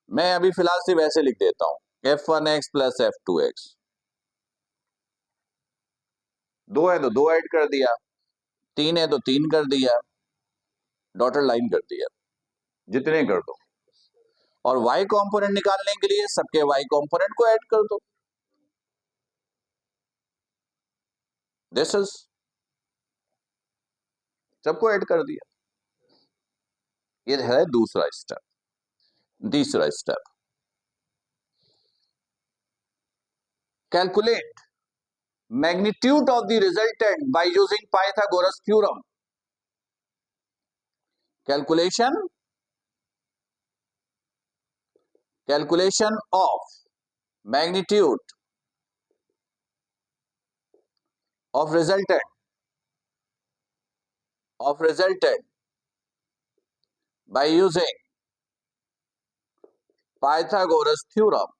मैं अभी फिलहाल सिर्फ ऐसे लिख देता हूं f1x प्लस f2x। 2 है तो 2 ऐड कर दिया, 3 है तो 3 कर दिया, डॉटेड लाइन कर दिया, जितने कर दो। और y कंपोनेंट निकालने के लिए सबके y कंपोनेंट को ऐड कर दो। दिस इज, सबको ऐड कर दिया। ये है दूसरा स्टेप। तीसरा step, calculate magnitude of the resultant by using Pythagoras theorem. Calculation of magnitude of resultant by using Pythagoras theorem.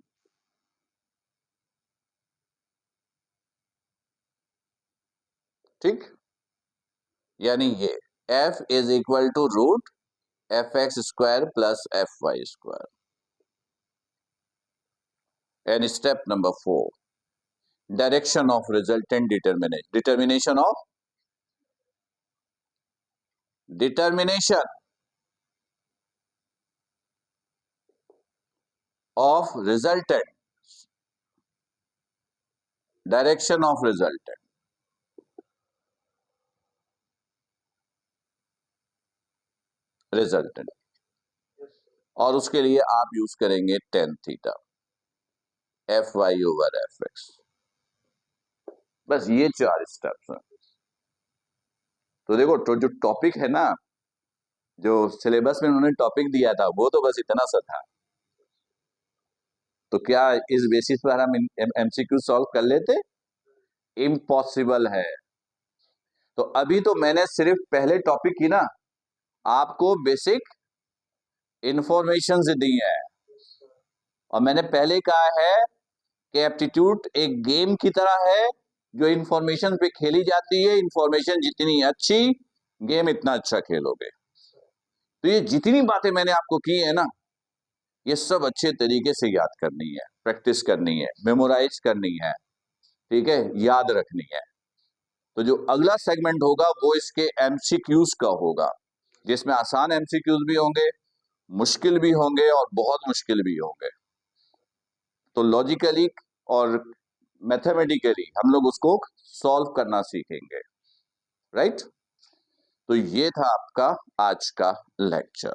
ठीक, यानी ये f is equal to root F x square plus F Y square. And step number 4, direction of resultant determination of resultant, direction of resultant, और उसके लिए आप use करेंगे tan theta F y over F x. बस ये 4 steps हैं. तो देखो तो जो टॉपिक है ना, जो सिलेबस में उन्होंने टॉपिक दिया था वो तो बस इतना सा था. तो क्या इस बेसिस पर हम एमसीक्यू सॉल्व कर लेते? इम्पॉसिबल है. तो अभी तो मैंने सिर्फ पहले टॉपिक की ना आपको बेसिक इंफॉर्मेशन दी है, और मैंने पहले कहा है कि एप्टीट्यूड एक गेम की तरह है जो इंफॉर्मेशन पे खेली जाती है. इंफॉर्मेशन जितनी अच्छी, गेम इतना अच्छा खेलोगे. तो ये जितनी बातें मैंने आपको की है ना, ये सब अच्छे तरीके से याद करनी है, प्रैक्टिस करनी है, मेमोराइज करनी है, ठीक है, याद रखनी है. तो जो अगला सेगमेंट होगा वो इसके एमसीक्यूज का होगा, जिसमें आसान एमसीक्यूज भी होंगे, मुश्किल भी होंगे और बहुत मुश्किल भी होंगे. तो लॉजिकली और मैथमेटिकली हम लोग उसको सॉल्व करना सीखेंगे. राइट? तो ये था आपका आज का लेक्चर.